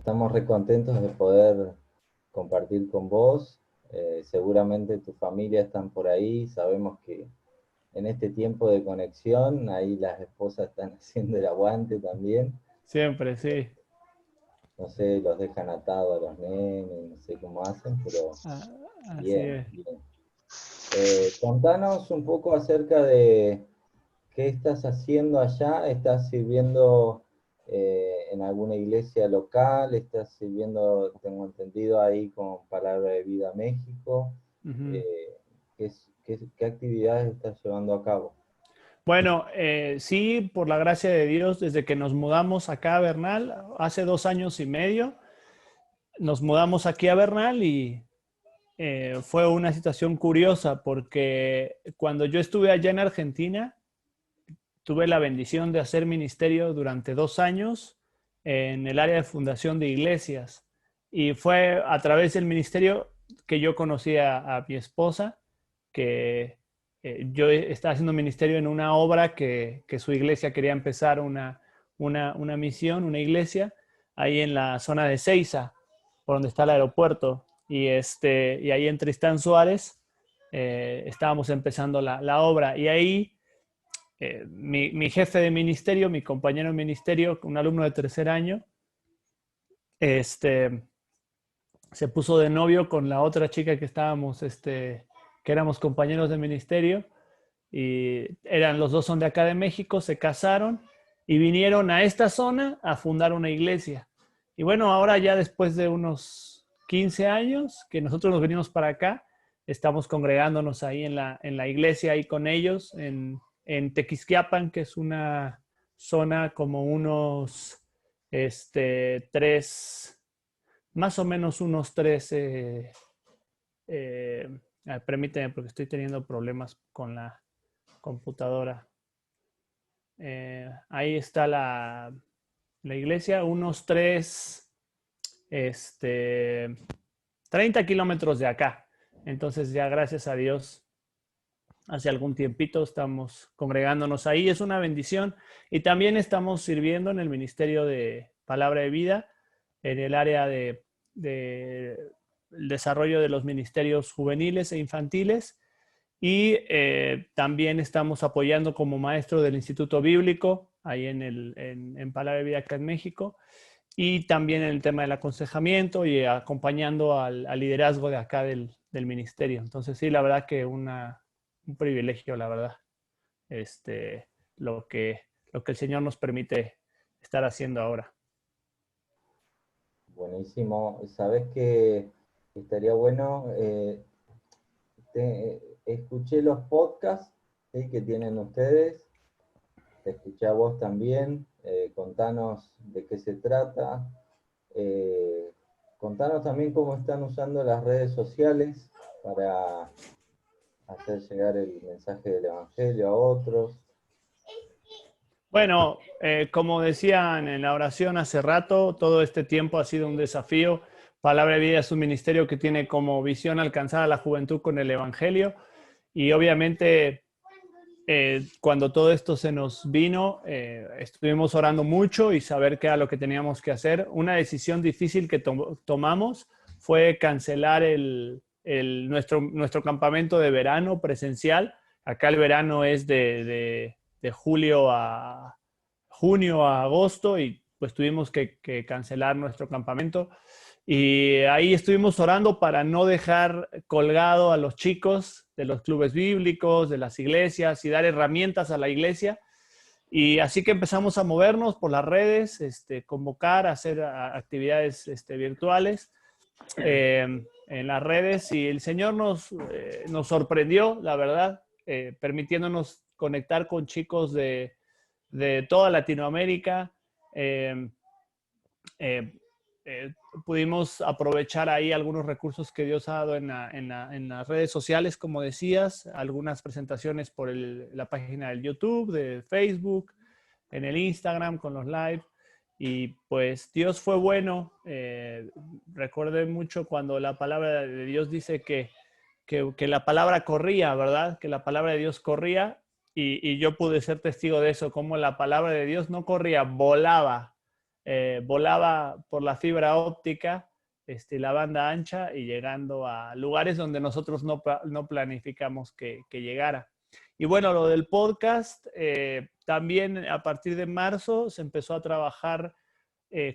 estamos re contentos de poder compartir con vos. Seguramente tu familia están por ahí. Sabemos que en este tiempo de conexión, ahí las esposas están haciendo el aguante también. Siempre, sí. No sé, los dejan atados a los nenes, no sé cómo hacen, pero Ah, así bien, es. bien. Contanos un poco acerca de qué estás haciendo allá. ¿Estás sirviendo en alguna iglesia local? ¿Estás sirviendo, tengo entendido, ahí con Palabra de Vida México? Ujú. Eh, ¿qué actividades estás llevando a cabo? Bueno, sí, por la gracia de Dios, desde que nos mudamos acá a Bernal, hace 2 años y medio, nos mudamos aquí a Bernal y fue una situación curiosa porque cuando yo estuve allá en Argentina, tuve la bendición de hacer ministerio durante 2 años en el área de fundación de iglesias. Y fue a través del ministerio que yo conocí a mi esposa, que yo estaba haciendo ministerio en una obra que su iglesia quería empezar una misión, una iglesia, ahí en la zona de Ezeiza, por donde está el aeropuerto. Y ahí en Tristán Suárez estábamos empezando la obra. Y ahí mi jefe de ministerio, mi compañero de ministerio, un alumno de tercer año, este, se puso de novio con la otra chica que estábamos, que éramos compañeros de ministerio, y los dos son de acá de México, se casaron y vinieron a esta zona a fundar una iglesia. Y bueno, ahora ya después de unos 15 años que nosotros nos venimos para acá, estamos congregándonos ahí en la iglesia, ahí con ellos, en Tequisquiapan, que es una zona como unos, tres, más o menos unos 13. Permíteme porque estoy teniendo problemas con la computadora. Ahí está la iglesia, unos 30 kilómetros de acá. Entonces ya gracias a Dios, hace algún tiempito estamos congregándonos ahí. Es una bendición. Y también estamos sirviendo en el Ministerio de Palabra de Vida, en el área de el desarrollo de los ministerios juveniles e infantiles. Y también estamos apoyando como maestro del Instituto Bíblico, ahí en Palabra de Vida acá en México, y también en el tema del aconsejamiento y acompañando al liderazgo de acá del ministerio. Entonces, sí, la verdad que un privilegio, la verdad, este, lo que, lo que el Señor nos permite estar haciendo ahora. Buenísimo. ¿Sabés que estaría bueno? Escuché los podcasts, ¿sí?, que tienen ustedes. Te escuché a vos también. Contanos de qué se trata. Eh, Contanos también cómo están usando las redes sociales para hacer llegar el mensaje del Evangelio a otros. Bueno, como decían en la oración hace rato, todo este tiempo ha sido un desafío. Palabra de Vida es un ministerio que tiene como visión alcanzar a la juventud con el Evangelio, y obviamente cuando todo esto se nos vino, estuvimos orando mucho y saber qué era lo que teníamos que hacer. Una decisión difícil que tomamos fue cancelar nuestro campamento de verano presencial. Acá el verano es de julio a junio a agosto, y pues tuvimos que cancelar nuestro campamento. Y ahí estuvimos orando para no dejar colgado a los chicos de los clubes bíblicos, de las iglesias, y dar herramientas a la iglesia. Y así que empezamos a movernos por las redes, convocar, hacer actividades virtuales en las redes. Y el Señor nos sorprendió, la verdad, permitiéndonos conectar con chicos de toda Latinoamérica. Eh, eh, eh, Pudimos aprovechar ahí algunos recursos que Dios ha dado en las redes sociales, como decías, algunas presentaciones por la página del YouTube, de Facebook, en el Instagram con los live. Y pues Dios fue bueno. Recuerdo mucho cuando la palabra de Dios dice que la palabra corría, ¿verdad? Que la palabra de Dios corría, y yo pude ser testigo de eso, como la palabra de Dios no corría, volaba. volaba por la fibra óptica, la banda ancha y llegando a lugares donde nosotros no planificamos que llegara. Y bueno, lo del podcast, también a partir de marzo se empezó a trabajar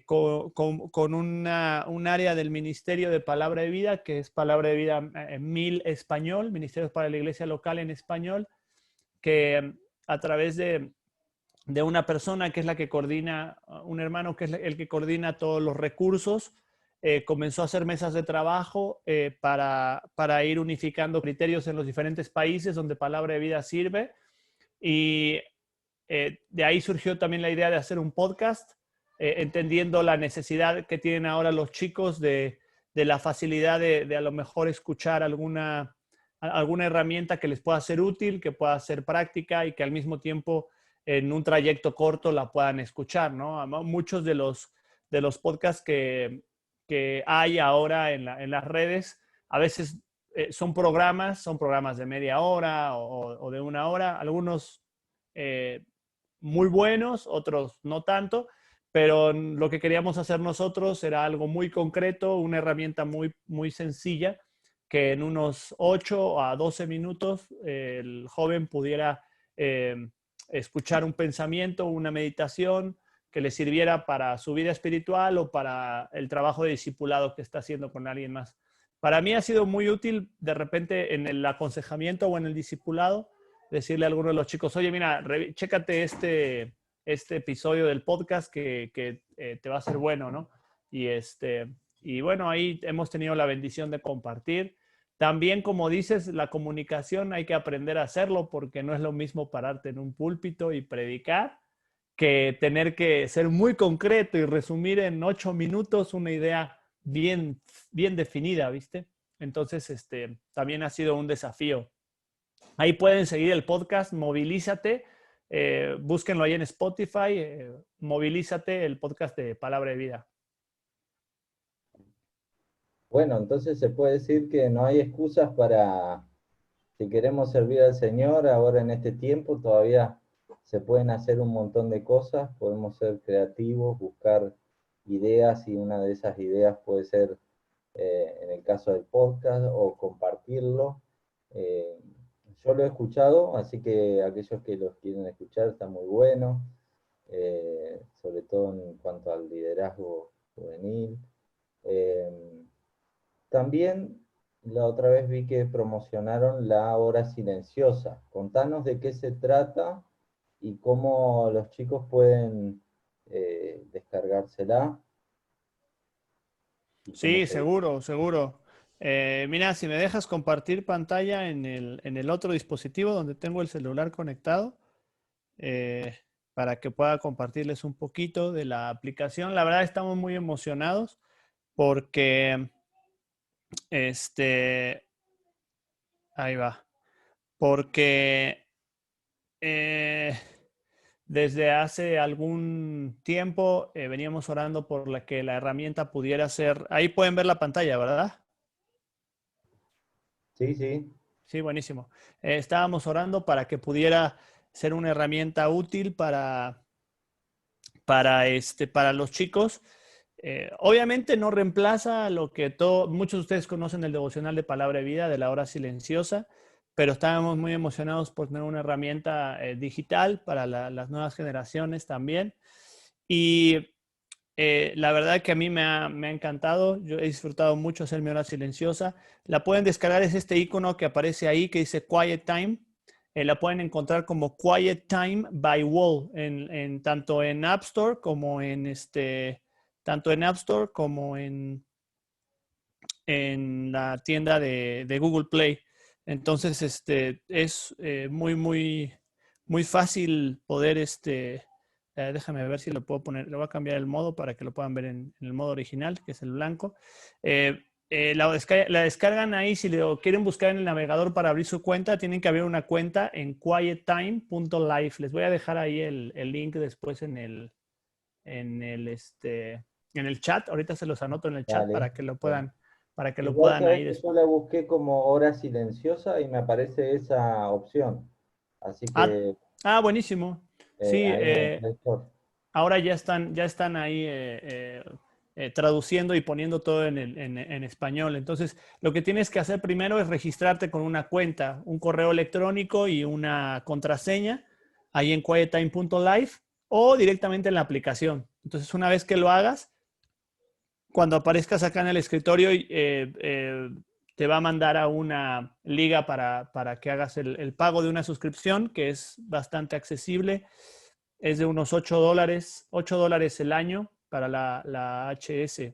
con un área del Ministerio de Palabra de Vida, que es Palabra de Vida MIL Español, Ministerios para la Iglesia Local en Español, que a través de una persona que es la que coordina, un hermano que es el que coordina todos los recursos, comenzó a hacer mesas de trabajo para ir unificando criterios en los diferentes países donde Palabra de Vida sirve. Y de ahí surgió también la idea de hacer un podcast, entendiendo la necesidad que tienen ahora los chicos de la facilidad de a lo mejor escuchar alguna herramienta que les pueda ser útil, que pueda ser práctica y que al mismo tiempo en un trayecto corto la puedan escuchar, ¿no? Muchos de los podcasts que hay ahora en las redes, a veces son programas de media hora o de una hora, algunos muy buenos, otros no tanto, pero lo que queríamos hacer nosotros era algo muy concreto, una herramienta muy, muy sencilla, que en unos 8 a 12 minutos el joven pudiera escuchar un pensamiento, una meditación que le sirviera para su vida espiritual o para el trabajo de discipulado que está haciendo con alguien más. Para mí ha sido muy útil de repente en el aconsejamiento o en el discipulado decirle a alguno de los chicos, oye, mira, chécate este episodio del podcast que te va a ser bueno, ¿no? Y bueno, ahí hemos tenido la bendición de compartir. También, como dices, la comunicación hay que aprender a hacerlo porque no es lo mismo pararte en un púlpito y predicar que tener que ser muy concreto y resumir en 8 minutos una idea bien, bien definida, ¿viste? Entonces, también ha sido un desafío. Ahí pueden seguir el podcast Movilízate, búsquenlo ahí en Spotify, Movilízate, el podcast de Palabra de Vida. Bueno, entonces se puede decir que no hay excusas para, si queremos servir al Señor ahora en este tiempo, todavía se pueden hacer un montón de cosas, podemos ser creativos, buscar ideas y una de esas ideas puede ser, en el caso del podcast, o compartirlo. Eh, yo lo he escuchado, así que aquellos que los quieren escuchar está muy bueno, sobre todo en cuanto al liderazgo juvenil. Eh, También la otra vez vi que promocionaron la hora silenciosa. Contanos de qué se trata y cómo los chicos pueden descargársela. Y cómo Sí, se... seguro, seguro. Mira, si me dejas compartir pantalla en el otro dispositivo donde tengo el celular conectado, eh, para que pueda compartirles un poquito de la aplicación. La verdad estamos muy emocionados porque este, ahí va, porque eh, desde hace algún tiempo veníamos orando por la que la herramienta pudiera ser, ahí pueden ver la pantalla, ¿verdad? Sí, sí. Sí, buenísimo. Estábamos orando para que pudiera ser una herramienta útil para los chicos. Obviamente no reemplaza lo que muchos de ustedes conocen del devocional de Palabra de Vida, de la hora silenciosa, pero estábamos muy emocionados por tener una herramienta digital para las nuevas generaciones también. Y la verdad que a mí me ha encantado. Yo he disfrutado mucho hacer mi hora silenciosa. La pueden descargar, es este icono que aparece ahí que dice Quiet Time. La pueden encontrar como Quiet Time by Wall, tanto en App Store como tanto en App Store como en la tienda de Google Play. Entonces, es muy, muy, muy fácil poder, déjame ver si lo puedo poner, le voy a cambiar el modo para que lo puedan ver en el modo original, que es el blanco. La descargan ahí, si lo quieren buscar en el navegador para abrir su cuenta, tienen que abrir una cuenta en quiettime.life. Les voy a dejar ahí el link después en el chat. Ahorita se los anoto en el chat Dale. para que lo Bueno. Igual puedan sabes ahí que yo después. la busqué como hora silenciosa y me aparece esa opción. Así Ah, que buenísimo. Sí, ahí en el Play Store. ahora ya están ahí traduciendo y poniendo todo en español. Entonces, lo que tienes que hacer primero es registrarte con una cuenta, un correo electrónico y una contraseña ahí en quiettime.life o directamente en la aplicación. Entonces, una vez que lo hagas, cuando aparezcas acá en el escritorio, te va a mandar a una liga para que hagas el pago de una suscripción, que es bastante accesible. Es de unos $8 el año para la HS.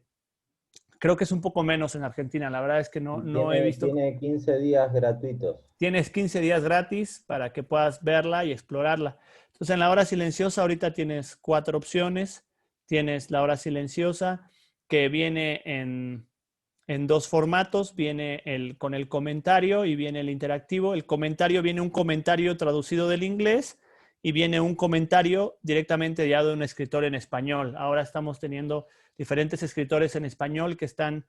Creo que es un poco menos en Argentina. La verdad es que Y no he visto. tiene 15 días gratuitos. Tienes 15 días gratis para que puedas verla y explorarla. Entonces, en la hora silenciosa, ahorita tienes 4 opciones. Tienes la hora silenciosa, que viene en 2 formatos. Viene con el comentario y viene el interactivo. El comentario viene un comentario traducido del inglés y viene un comentario directamente ya de un escritor en español. Ahora estamos teniendo diferentes escritores en español que están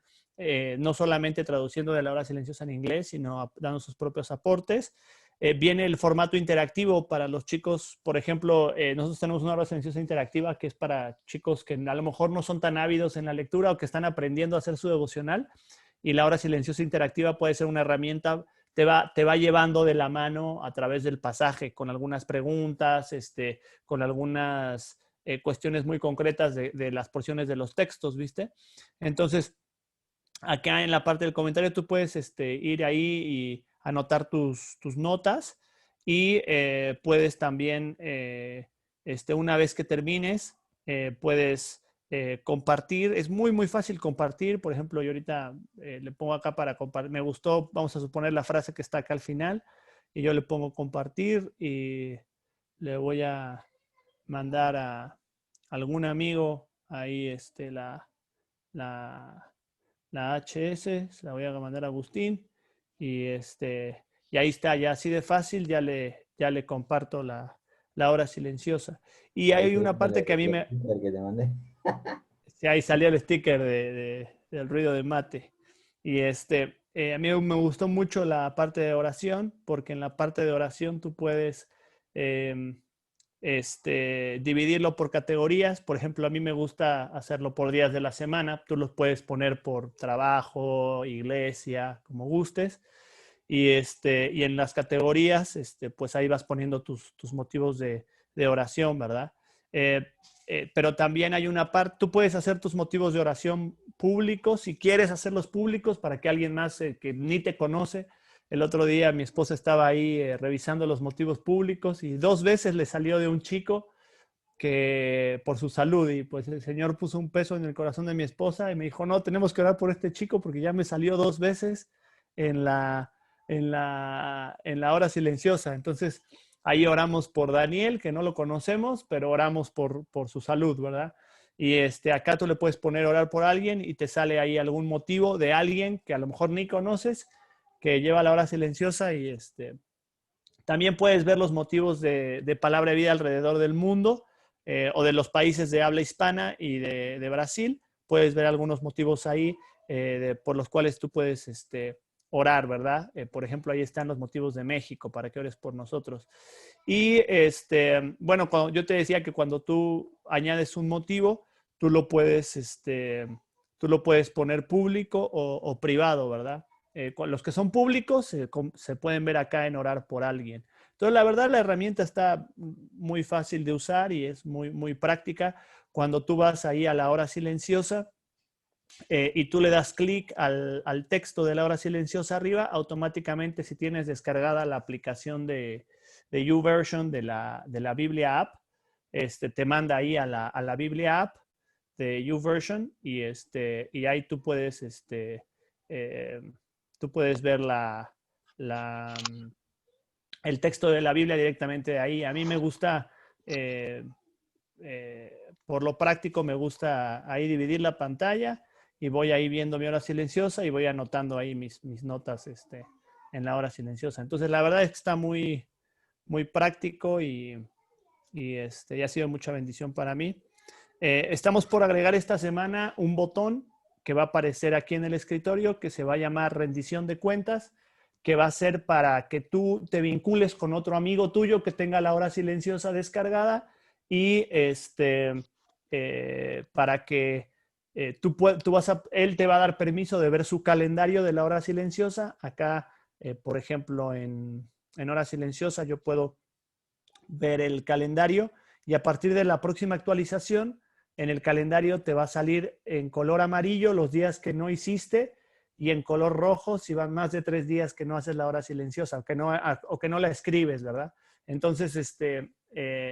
no solamente traduciendo de la hora silenciosa en inglés, sino dando sus propios aportes. Viene el formato interactivo para los chicos. Por ejemplo, nosotros tenemos una hora silenciosa interactiva que es para chicos que a lo mejor no son tan ávidos en la lectura o que están aprendiendo a hacer su devocional. Y la hora silenciosa interactiva puede ser una herramienta, te va llevando de la mano a través del pasaje con algunas preguntas, con algunas cuestiones muy concretas de las porciones de los textos, ¿viste? Entonces, acá en la parte del comentario tú puedes ir ahí y anotar tus notas y puedes también, una vez que termines, puedes compartir. Es muy, muy fácil compartir. Por ejemplo, yo ahorita le pongo acá para compartir. Me gustó, vamos a suponer la frase que está acá al final y yo le pongo compartir y le voy a mandar a algún amigo ahí la, la HS, se la voy a mandar a Agustín y, y ahí está, ya así de fácil, ya le comparto la hora silenciosa. Y Ahí hay te una viene parte que a mí el me... sticker que te mandé. Sí, ahí salió el sticker del ruido de mate. Y a mí me gustó mucho la parte de oración, porque en la parte de oración tú puedes em, dividirlo por categorías. Por ejemplo, a mí me gusta hacerlo por días de la semana. Tú los puedes poner por trabajo, iglesia, como gustes. Y en las categorías, pues ahí vas poniendo tus motivos de oración, ¿verdad? Eh, pero también hay una parte, tú puedes hacer tus motivos de oración públicos, si quieres hacerlos públicos para que alguien más que ni te conoce. El otro día mi esposa estaba ahí revisando los motivos públicos y 2 veces le salió de un chico que por su salud, y pues el Señor puso un peso en el corazón de mi esposa y me dijo, no, tenemos que orar por este chico porque ya me salió 2 veces en la hora silenciosa. Entonces ahí oramos por Daniel, que no lo conocemos, pero oramos por su salud, ¿verdad? Y acá tú le puedes poner orar por alguien y te sale ahí algún motivo de alguien que a lo mejor ni conoces, que lleva la hora silenciosa. Y también puedes ver los motivos de Palabra de Vida alrededor del mundo, o de los países de habla hispana y de Brasil. Puedes ver algunos motivos ahí por los cuales tú puedes orar, ¿verdad? Por ejemplo, ahí están los motivos de México para que ores por nosotros. Y bueno, yo te decía que cuando tú añades un motivo, tú lo puedes, tú lo puedes poner público o privado, ¿verdad? Los que son públicos se pueden ver acá en Orar por Alguien. Entonces, la verdad, la herramienta está muy fácil de usar y es muy, muy práctica. Cuando tú vas ahí a la hora silenciosa y tú le das clic al texto de la hora silenciosa arriba, automáticamente, si tienes descargada la aplicación de YouVersion de la Biblia App, te manda ahí a la Biblia App de YouVersion y ahí eh, tú puedes ver el texto de la Biblia directamente ahí. A mí me gusta, eh, por lo práctico, me gusta ahí dividir la pantalla y voy ahí viendo mi hora silenciosa y voy anotando ahí mis notas en la hora silenciosa. Entonces, la verdad es que está muy, muy práctico y ha sido mucha bendición para mí. Estamos por agregar esta semana un botón que va a aparecer aquí en el escritorio que se va a llamar rendición de cuentas, que va a ser para que tú te vincules con otro amigo tuyo que tenga la hora silenciosa descargada y para que él te va a dar permiso de ver su calendario de la hora silenciosa. Acá, por ejemplo, en hora silenciosa yo puedo ver el calendario y a partir de la próxima actualización, en el calendario te va a salir en color amarillo los días que no hiciste y en color rojo si van más de 3 días que no haces la hora silenciosa o que no la escribes, ¿verdad? Entonces,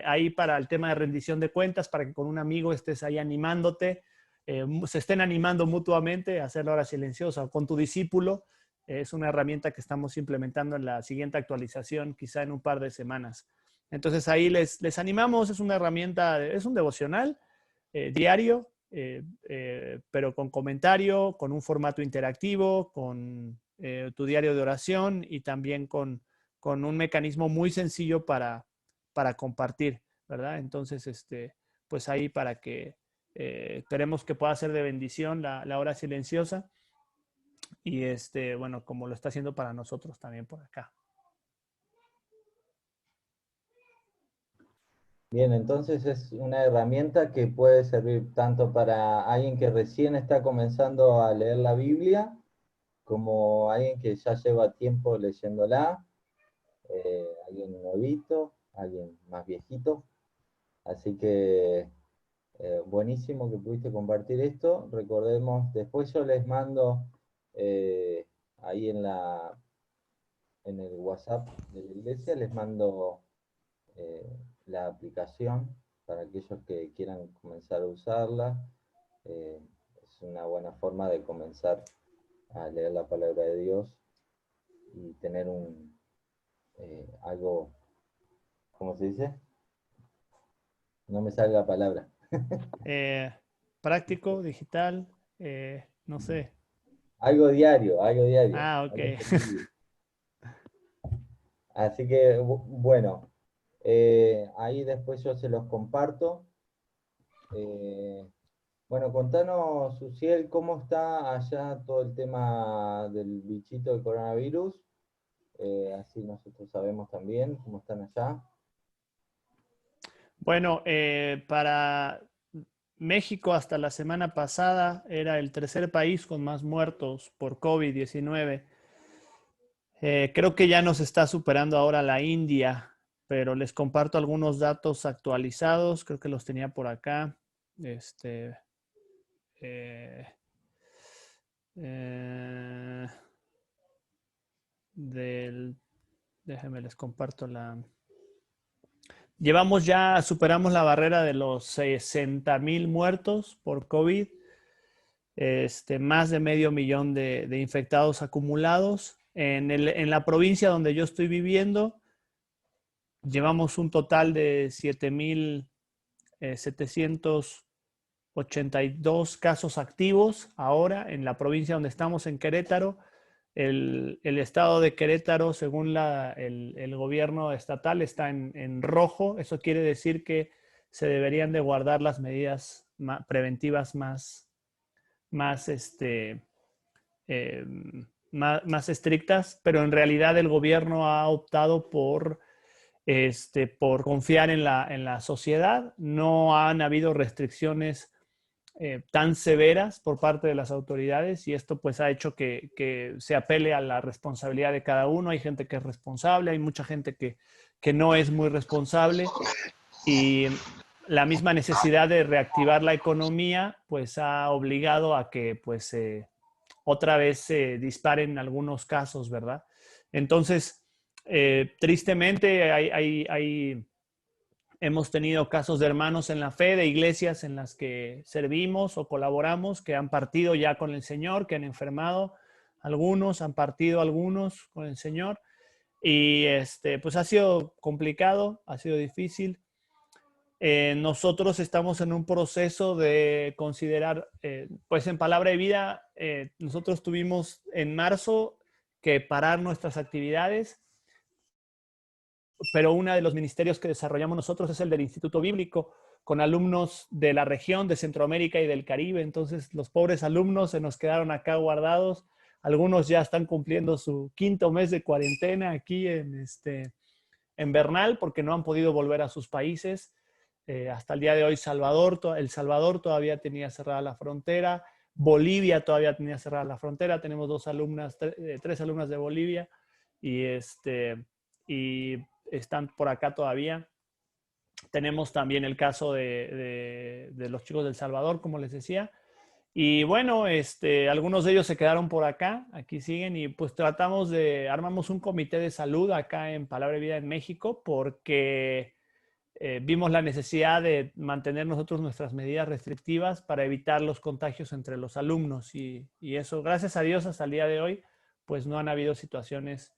ahí para el tema de rendición de cuentas, para que con un amigo estés ahí animándote, se estén animando mutuamente a hacer la hora silenciosa o con tu discípulo. Es una herramienta que estamos implementando en la siguiente actualización, quizá en un par de semanas. Entonces ahí les animamos, es una herramienta, es un devocional diario, pero con comentario, con un formato interactivo, con tu diario de oración y también con un mecanismo muy sencillo para compartir, ¿verdad? Entonces, pues ahí para que esperemos que pueda ser de bendición la hora silenciosa y bueno, como lo está haciendo para nosotros también por acá. Bien, entonces es una herramienta que puede servir tanto para alguien que recién está comenzando a leer la Biblia, como alguien que ya lleva tiempo leyéndola, alguien nuevito, alguien más viejito. Así que buenísimo que pudiste compartir esto. Recordemos, después yo les mando ahí en el WhatsApp de la iglesia, les mando la aplicación para aquellos que quieran comenzar a usarla. Es una buena forma de comenzar a leer la palabra de Dios y tener algo, ¿cómo se dice? No me sale la palabra. Práctico, digital, no sé. Algo diario, algo diario. Ah, ok. Algo seguido. Así que, bueno, ahí después yo se los comparto. Eh, bueno, contanos, Suciel, cómo está allá todo el tema del bichito del coronavirus. Así nosotros sabemos también cómo están allá. Bueno, para México hasta la semana pasada era el tercer país con más muertos por COVID-19. Creo que ya nos está superando ahora la India, pero les comparto algunos datos actualizados. Creo que los tenía por acá. Este, eh, eh, del, déjenme les comparto la. Superamos la barrera de los 60,000 muertos por COVID, más de medio millón de infectados acumulados. En la provincia donde yo estoy viviendo, llevamos un total de 7,782 casos activos ahora en la provincia donde estamos, en Querétaro. El estado de Querétaro, según el gobierno estatal, está en rojo. Eso quiere decir que se deberían de guardar las medidas preventivas más, eh, más estrictas, pero en realidad el gobierno ha optado por confiar en la sociedad. No han habido restricciones tan severas por parte de las autoridades y esto pues ha hecho que se apele a la responsabilidad de cada uno. Hay gente que es responsable, hay mucha gente que no es muy responsable y la misma necesidad de reactivar la economía pues ha obligado a que pues otra vez se disparen algunos casos, ¿verdad? Entonces, tristemente hemos tenido casos de hermanos en la fe, de iglesias en las que servimos o colaboramos, que han partido ya con el Señor, que han enfermado algunos, han partido algunos con el Señor. Y pues ha sido complicado, ha sido difícil. Nosotros estamos en un proceso de considerar, pues en Palabra de Vida, nosotros tuvimos en marzo que parar nuestras actividades, pero uno de los ministerios que desarrollamos nosotros es el del Instituto Bíblico, con alumnos de la región de Centroamérica y del Caribe. Entonces los pobres alumnos se nos quedaron acá guardados. Algunos ya están cumpliendo su 5º mes de cuarentena aquí en Bernal porque no han podido volver a sus países. hasta el día de hoy El Salvador todavía tenía cerrada la frontera, Bolivia todavía tenía cerrada la frontera, tenemos tres alumnas de Bolivia y están por acá todavía. Tenemos también el caso de los chicos del Salvador, como les decía. Y bueno, algunos de ellos se quedaron por acá, aquí siguen y pues armamos un comité de salud acá en Palabra y Vida en México porque vimos la necesidad de mantener nosotros nuestras medidas restrictivas para evitar los contagios entre los alumnos y eso, gracias a Dios, hasta el día de hoy, pues no han habido situaciones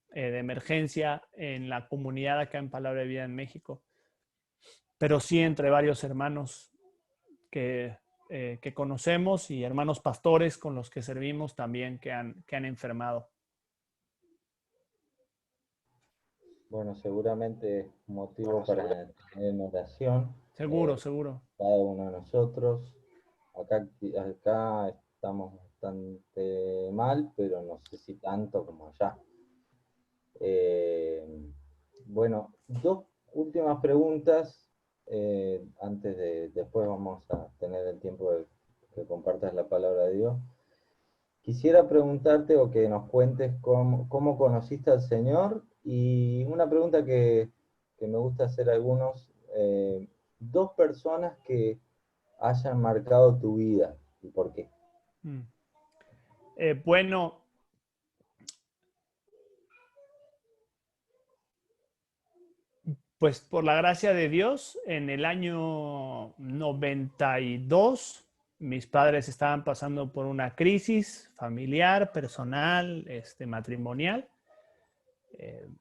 de emergencia en la comunidad acá en Palabra y Vida en México, pero sí entre varios hermanos que conocemos y hermanos pastores con los que servimos también que han enfermado. Bueno, seguramente es motivo para tener en oración. Seguro. Cada uno de nosotros. Acá estamos bastante mal, pero no sé si tanto como allá. Bueno, dos últimas preguntas. Después vamos a tener el tiempo de que compartas la palabra de Dios. Quisiera preguntarte o que nos cuentes cómo conociste al Señor y una pregunta que me gusta hacer a algunos, dos personas que hayan marcado tu vida y por qué. Bueno, pues por la gracia de Dios, en el año 92, mis padres estaban pasando por una crisis familiar, personal, matrimonial.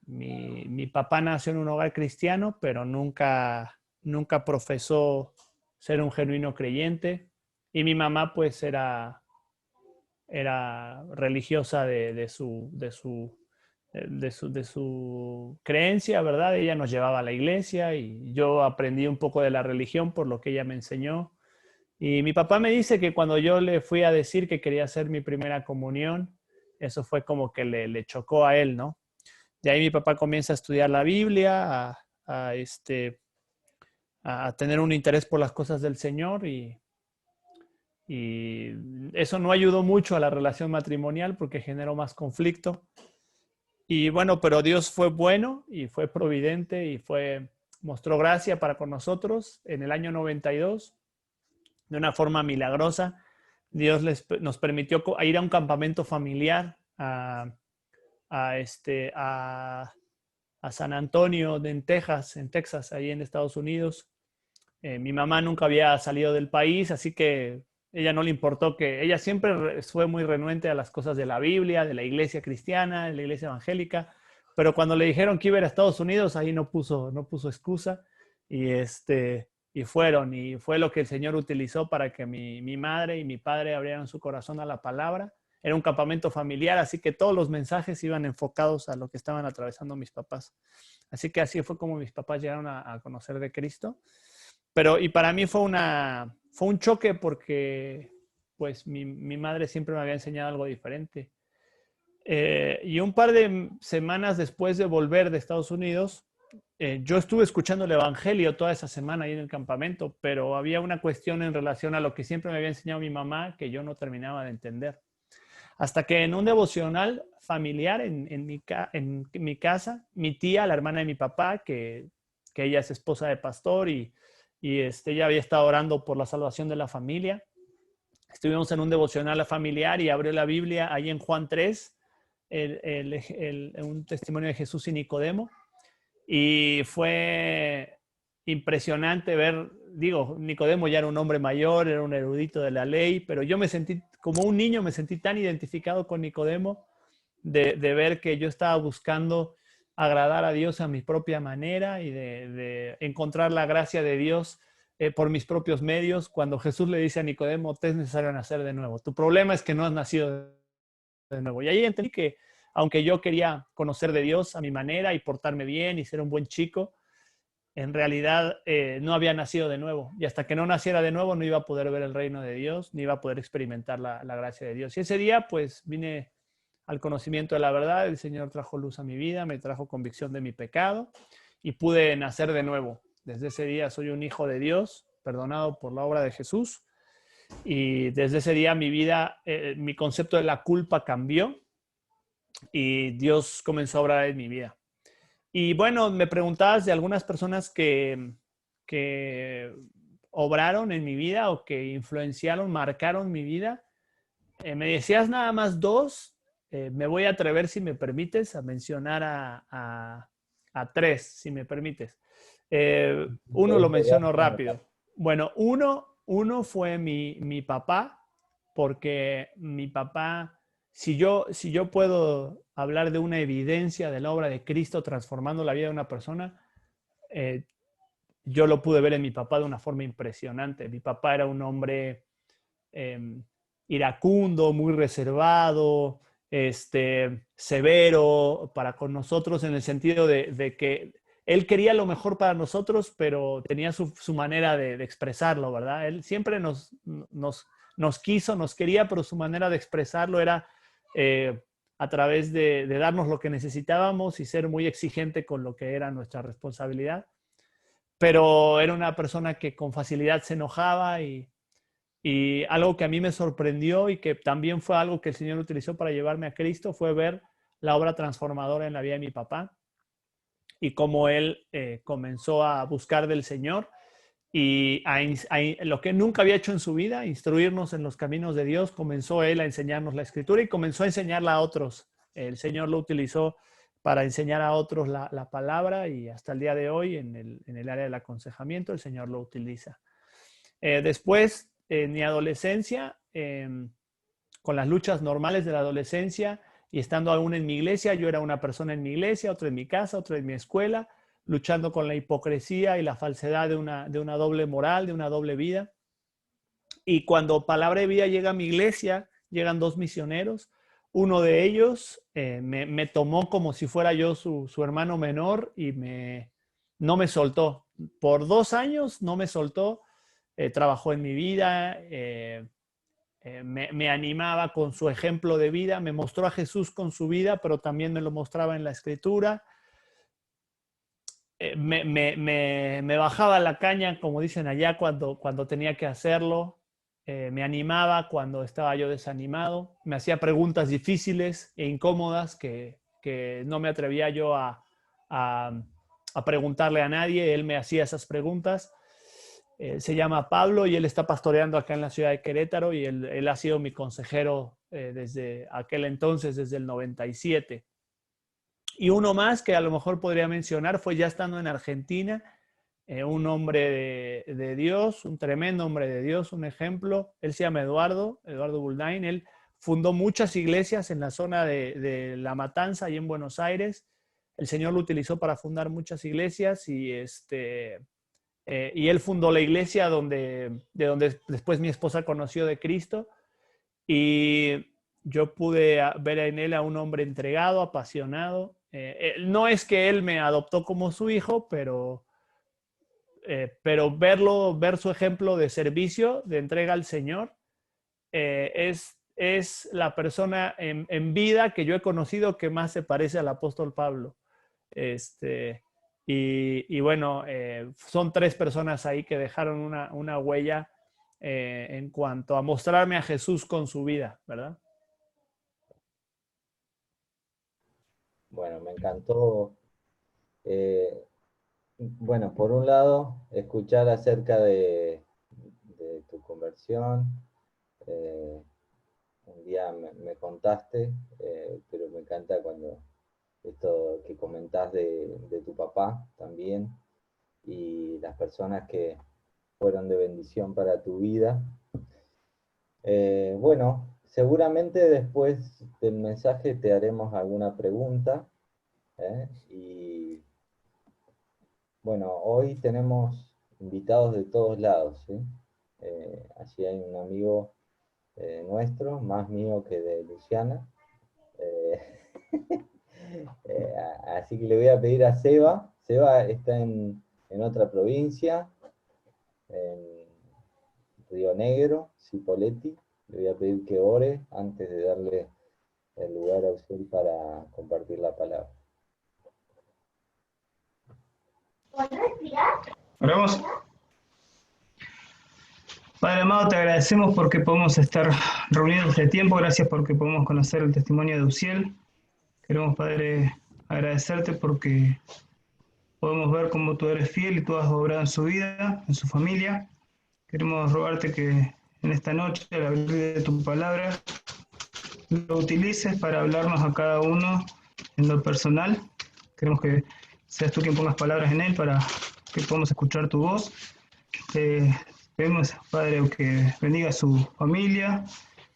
Mi papá nació en un hogar cristiano, pero nunca profesó ser un genuino creyente. Y mi mamá pues era religiosa de su creencia, ¿verdad? Ella nos llevaba a la iglesia y yo aprendí un poco de la religión por lo que ella me enseñó. Y mi papá me dice que cuando yo le fui a decir que quería hacer mi primera comunión, eso fue como que le chocó a él, ¿no? De ahí mi papá comienza a estudiar la Biblia, a tener un interés por las cosas del Señor y eso no ayudó mucho a la relación matrimonial porque generó más conflicto. Y bueno, pero Dios fue bueno y fue providente y mostró gracia para con nosotros en el año 92 de una forma milagrosa. Dios nos permitió ir a un campamento familiar a San Antonio en Texas, ahí en Estados Unidos. Mi mamá nunca había salido del país, así que ella no le importó ella siempre fue muy renuente a las cosas de la Biblia, de la iglesia cristiana, de la iglesia evangélica, pero cuando le dijeron que iba a ir a Estados Unidos, ahí no puso excusa y fueron, y fue lo que el Señor utilizó para que mi madre y mi padre abrieran su corazón a la palabra. Era un campamento familiar, así que todos los mensajes iban enfocados a lo que estaban atravesando mis papás. Así que así fue como mis papás llegaron a conocer de Cristo. Y para mí fue un choque porque pues mi madre siempre me había enseñado algo diferente. Y un par de semanas después de volver de Estados Unidos, yo estuve escuchando el Evangelio toda esa semana ahí en el campamento, pero había una cuestión en relación a lo que siempre me había enseñado mi mamá que yo no terminaba de entender. Hasta que en un devocional familiar en mi casa, mi tía, la hermana de mi papá, que ella es esposa de pastor y ella había estado orando por la salvación de la familia. Estuvimos en un devocional familiar y abrió la Biblia ahí en Juan 3, un testimonio de Jesús y Nicodemo. Y fue impresionante ver, Nicodemo ya era un hombre mayor, era un erudito de la ley, pero yo me sentí, como un niño, me sentí tan identificado con Nicodemo de ver que yo estaba buscando agradar a Dios a mi propia manera y de encontrar la gracia de Dios por mis propios medios. Cuando Jesús le dice a Nicodemo, te es necesario nacer de nuevo. Tu problema es que no has nacido de nuevo. Y ahí entendí que aunque yo quería conocer de Dios a mi manera y portarme bien y ser un buen chico, en realidad no había nacido de nuevo. Y hasta que no naciera de nuevo no iba a poder ver el reino de Dios, ni iba a poder experimentar la gracia de Dios. Y ese día pues vine al conocimiento de la verdad. El Señor trajo luz a mi vida, me trajo convicción de mi pecado y pude nacer de nuevo. Desde ese día soy un hijo de Dios, perdonado por la obra de Jesús. Y desde ese día mi vida, mi concepto de la culpa cambió y Dios comenzó a obrar en mi vida. Y bueno, me preguntabas de algunas personas que obraron en mi vida o que influenciaron, marcaron mi vida. Me decías nada más dos. Me voy a atrever, si me permites, a mencionar a tres, si me permites. Uno lo menciono rápido. Bueno, uno fue mi papá, porque mi papá, si yo puedo hablar de una evidencia de la obra de Cristo transformando la vida de una persona, eh, yo lo pude ver en mi papá de una forma impresionante. Mi papá era un hombre eh, iracundo, muy reservado, severo para con nosotros, en el sentido de que él quería lo mejor para nosotros, pero tenía su manera de expresarlo, ¿verdad? Él siempre nos quiso, nos quería, pero su manera de expresarlo era a través de darnos lo que necesitábamos y ser muy exigente con lo que era nuestra responsabilidad. Pero era una persona que con facilidad se enojaba y algo que a mí me sorprendió y que también fue algo que el Señor utilizó para llevarme a Cristo fue ver la obra transformadora en la vida de mi papá y cómo él comenzó a buscar del Señor y lo que nunca había hecho en su vida, instruirnos en los caminos de Dios. Comenzó él a enseñarnos la Escritura y comenzó a enseñarla a otros. El Señor lo utilizó para enseñar a otros la palabra y hasta el día de hoy en el área del aconsejamiento el Señor lo utiliza. Después, en mi adolescencia, con las luchas normales de la adolescencia y estando aún en mi iglesia, yo era una persona en mi iglesia, otra en mi casa, otra en mi escuela, luchando con la hipocresía y la falsedad de una doble moral, de una doble vida. Y cuando Palabra de Vida llega a mi iglesia, llegan dos misioneros. Uno de ellos me tomó como si fuera yo su hermano menor y no me soltó. Por 2 años no me soltó. Trabajó en mi vida, me animaba con su ejemplo de vida, me mostró a Jesús con su vida, pero también me lo mostraba en la Escritura. Me bajaba la caña, como dicen allá, cuando tenía que hacerlo. Me animaba cuando estaba yo desanimado. Me hacía preguntas difíciles e incómodas que no me atrevía yo a preguntarle a nadie. Él me hacía esas preguntas. Se llama Pablo y él está pastoreando acá en la ciudad de Querétaro y él ha sido mi consejero desde aquel entonces, desde el 97. Y uno más que a lo mejor podría mencionar fue ya estando en Argentina, un hombre de Dios, un tremendo hombre de Dios, un ejemplo. Él se llama Eduardo Buldain. Él fundó muchas iglesias en la zona de La Matanza y en Buenos Aires. El Señor lo utilizó para fundar muchas iglesias y él fundó la iglesia de donde después mi esposa conoció de Cristo. Y yo pude ver en él a un hombre entregado, apasionado. No es que él me adoptó como su hijo, pero ver su ejemplo de servicio, de entrega al Señor, es la persona en vida que yo he conocido que más se parece al apóstol Pablo. Este, y bueno, son tres personas ahí que dejaron una huella en cuanto a mostrarme a Jesús con su vida, ¿verdad? Bueno, me encantó. Bueno, por un lado, escuchar acerca de tu conversión. Eh, un día me contaste, pero me encanta cuando esto que comentás de tu papá también y las personas que fueron de bendición para tu vida. Bueno, seguramente después del mensaje te haremos alguna pregunta. Y bueno, hoy tenemos invitados de todos lados, ¿sí? Allí hay un amigo nuestro, más mío que de Luciana. Eh, Así que le voy a pedir a Seba. Seba está en otra provincia, en Río Negro, Cipolletti. Le voy a pedir que ore antes de darle el lugar a usted para compartir la palabra. Oramos. Padre amado, te agradecemos porque podemos estar reunidos este tiempo. Gracias porque podemos conocer el testimonio de Uziel. Queremos, Padre, agradecerte porque podemos ver cómo tú eres fiel y tú has obrado en su vida, en su familia. Queremos rogarte que en esta noche, al abrir de tu palabra, lo utilices para hablarnos a cada uno en lo personal. Queremos que seas tú quien pongas palabras en él para que podamos escuchar tu voz. Pedimos, Padre, que bendiga su familia,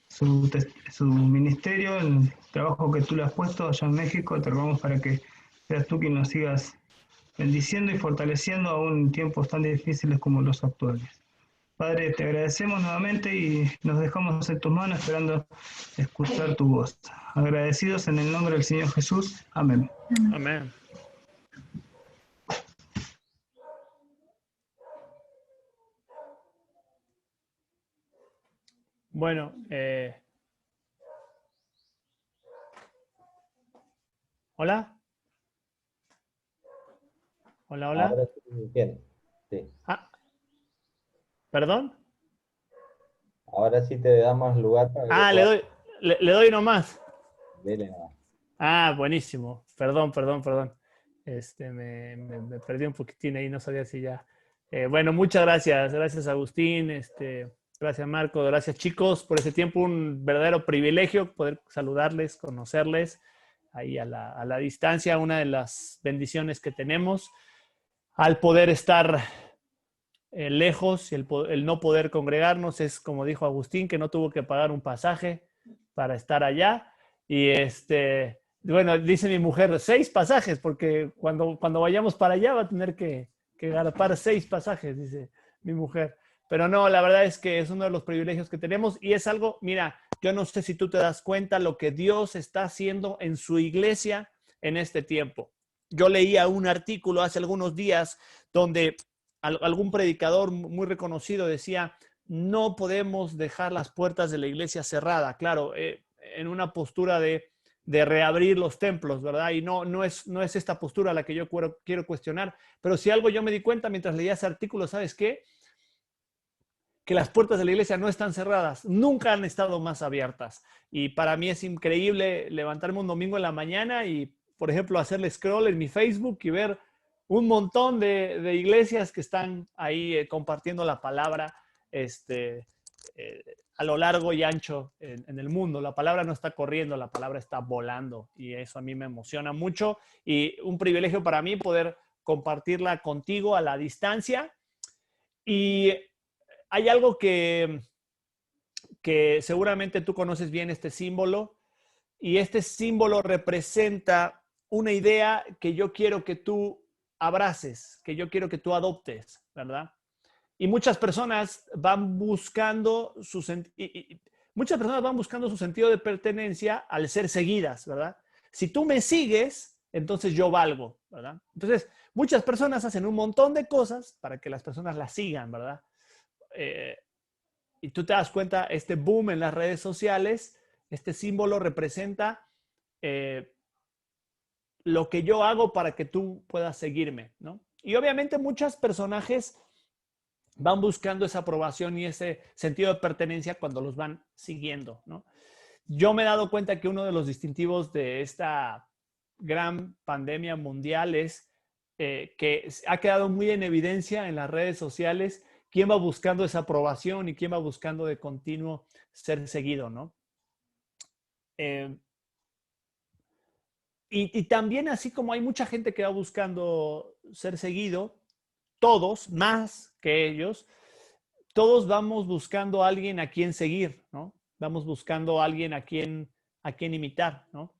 su ministerio, el trabajo que tú le has puesto allá en México. Te rogamos para que seas tú quien nos sigas bendiciendo y fortaleciendo aún en tiempos tan difíciles como los actuales. Padre, te agradecemos nuevamente y nos dejamos en tus manos esperando escuchar tu voz. Agradecidos en el nombre del Señor Jesús. Amén. Amén. Bueno, hola. Hola, hola. Ahora sí, bien. Sí. Ah, ¿perdón? Ahora sí te damos lugar para que Ah, puedas le doy nomás. verle nada. Ah, buenísimo. Perdón. Me perdí un poquitín ahí, no sabía si ya. Bueno, muchas gracias. Gracias, Agustín. Gracias, Marco. Gracias, chicos, por ese tiempo. Un verdadero privilegio poder saludarles, conocerles ahí a la distancia. Una de las bendiciones que tenemos al poder estar lejos y el no poder congregarnos es, como dijo Agustín, que no tuvo que pagar un pasaje para estar allá. Y bueno, dice mi mujer, 6 pasajes, porque cuando vayamos para allá va a tener que garpar 6 pasajes, dice mi mujer. Pero no, la verdad es que es uno de los privilegios que tenemos y es algo, mira, yo no sé si tú te das cuenta lo que Dios está haciendo en su iglesia en este tiempo. Yo leía un artículo hace algunos días donde algún predicador muy reconocido decía, no podemos dejar las puertas de la iglesia cerradas. Claro, en una postura de reabrir los templos, ¿verdad? Y no es esta postura la que yo quiero cuestionar, pero si algo yo me di cuenta mientras leía ese artículo, ¿sabes qué? Que las puertas de la iglesia no están cerradas, nunca han estado más abiertas. Y para mí es increíble levantarme un domingo en la mañana y, por ejemplo, hacerle scroll en mi Facebook y ver un montón de iglesias que están ahí compartiendo la palabra a lo largo y ancho en el mundo. La palabra no está corriendo, la palabra está volando y eso a mí me emociona mucho y un privilegio para mí poder compartirla contigo a la distancia. Y hay algo que seguramente tú conoces bien este símbolo y este símbolo representa una idea que yo quiero que tú abraces, que yo quiero que tú adoptes, ¿verdad? Y muchas personas van buscando muchas personas van buscando su sentido de pertenencia al ser seguidas, ¿verdad? Si tú me sigues, entonces yo valgo, ¿verdad? Entonces, muchas personas hacen un montón de cosas para que las personas las sigan, ¿verdad? Y tú te das cuenta, este boom en las redes sociales, este símbolo representa lo que yo hago para que tú puedas seguirme, ¿no? Y obviamente muchos personajes van buscando esa aprobación y ese sentido de pertenencia cuando los van siguiendo, ¿no? Yo me he dado cuenta que uno de los distintivos de esta gran pandemia mundial es que ha quedado muy en evidencia en las redes sociales quién va buscando esa aprobación y quién va buscando de continuo ser seguido, ¿no? Y también así como hay mucha gente que va buscando ser seguido, todos, más que ellos, todos vamos buscando a alguien a quien seguir, ¿no? Vamos buscando a alguien a quien imitar, ¿no?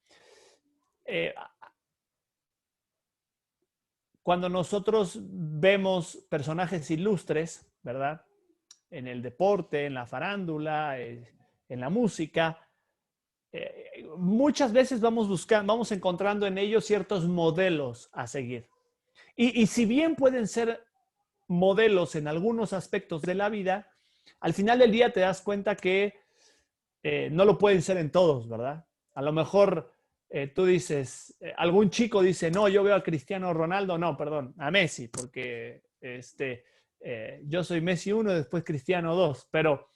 Cuando nosotros vemos personajes ilustres, ¿verdad? En el deporte, en la farándula, en la música, muchas veces vamos encontrando en ellos ciertos modelos a seguir. Y si bien pueden ser modelos en algunos aspectos de la vida, al final del día te das cuenta que no lo pueden ser en todos, ¿verdad? A lo mejor tú dices, algún chico dice, no, yo veo a Cristiano Ronaldo, no, perdón, a Messi, porque Yo soy Messi 1, después Cristiano 2, pero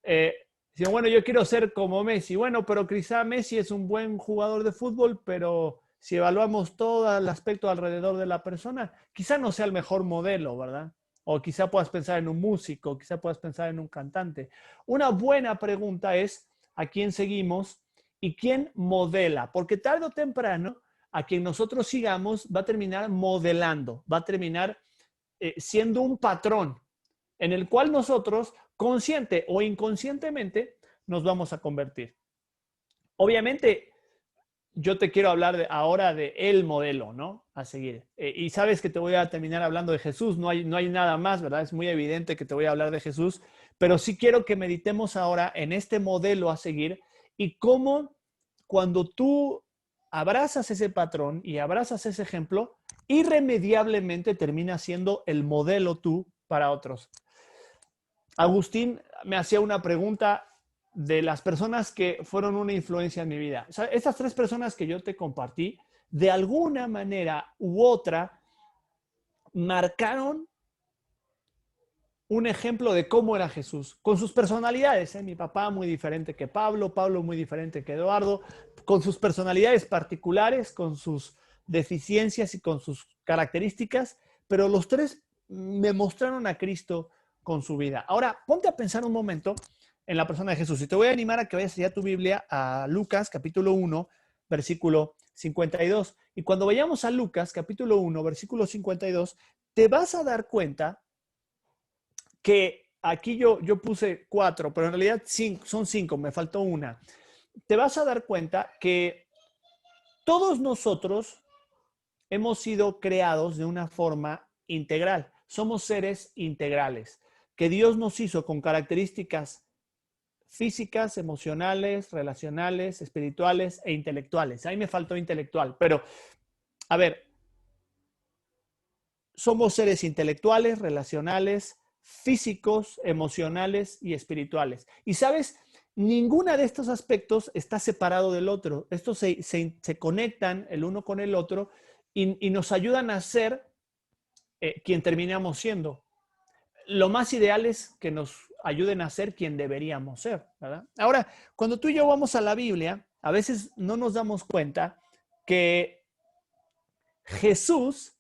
dicen, bueno, yo quiero ser como Messi. Bueno, pero quizá Messi es un buen jugador de fútbol, pero si evaluamos todo el aspecto alrededor de la persona, quizá no sea el mejor modelo, ¿verdad? O quizá puedas pensar en un músico, quizá puedas pensar en un cantante. Una buena pregunta es, ¿a quién seguimos y quién modela? Porque tarde o temprano, a quien nosotros sigamos va a terminar modelando, va a terminar siendo un patrón en el cual nosotros, consciente o inconscientemente, nos vamos a convertir. Obviamente, yo te quiero hablar ahora de el modelo, ¿no? A seguir. Y sabes que te voy a terminar hablando de Jesús, no hay nada más, ¿verdad? Es muy evidente que te voy a hablar de Jesús, pero sí quiero que meditemos ahora en este modelo a seguir y cómo cuando tú abrazas ese patrón y abrazas ese ejemplo, irremediablemente termina siendo el modelo tú para otros. Agustín me hacía una pregunta de las personas que fueron una influencia en mi vida. O sea, estas 3 personas que yo te compartí, de alguna manera u otra, marcaron un ejemplo de cómo era Jesús, con sus personalidades. Mi papá muy diferente que Pablo, Pablo muy diferente que Eduardo, con sus personalidades particulares, con sus deficiencias y con sus características, pero los 3 me mostraron a Cristo con su vida. Ahora, ponte a pensar un momento en la persona de Jesús. Y te voy a animar a que vayas ya a tu Biblia a Lucas, capítulo 1, versículo 52. Y cuando vayamos a Lucas, capítulo 1, versículo 52, te vas a dar cuenta que aquí yo puse 4, pero en realidad son 5, me faltó una. Te vas a dar cuenta que todos nosotros hemos sido creados de una forma integral. Somos seres integrales, que Dios nos hizo con características físicas, emocionales, relacionales, espirituales e intelectuales. Ahí me faltó intelectual, pero a ver, somos seres intelectuales, relacionales, físicos, emocionales y espirituales. Y sabes, ninguno de estos aspectos está separado del otro. Estos se conectan el uno con el otro y nos ayudan a ser quien terminamos siendo. Lo más ideal es que nos ayuden a ser quien deberíamos ser, ¿verdad? Ahora, cuando tú y yo vamos a la Biblia, a veces no nos damos cuenta que Jesús,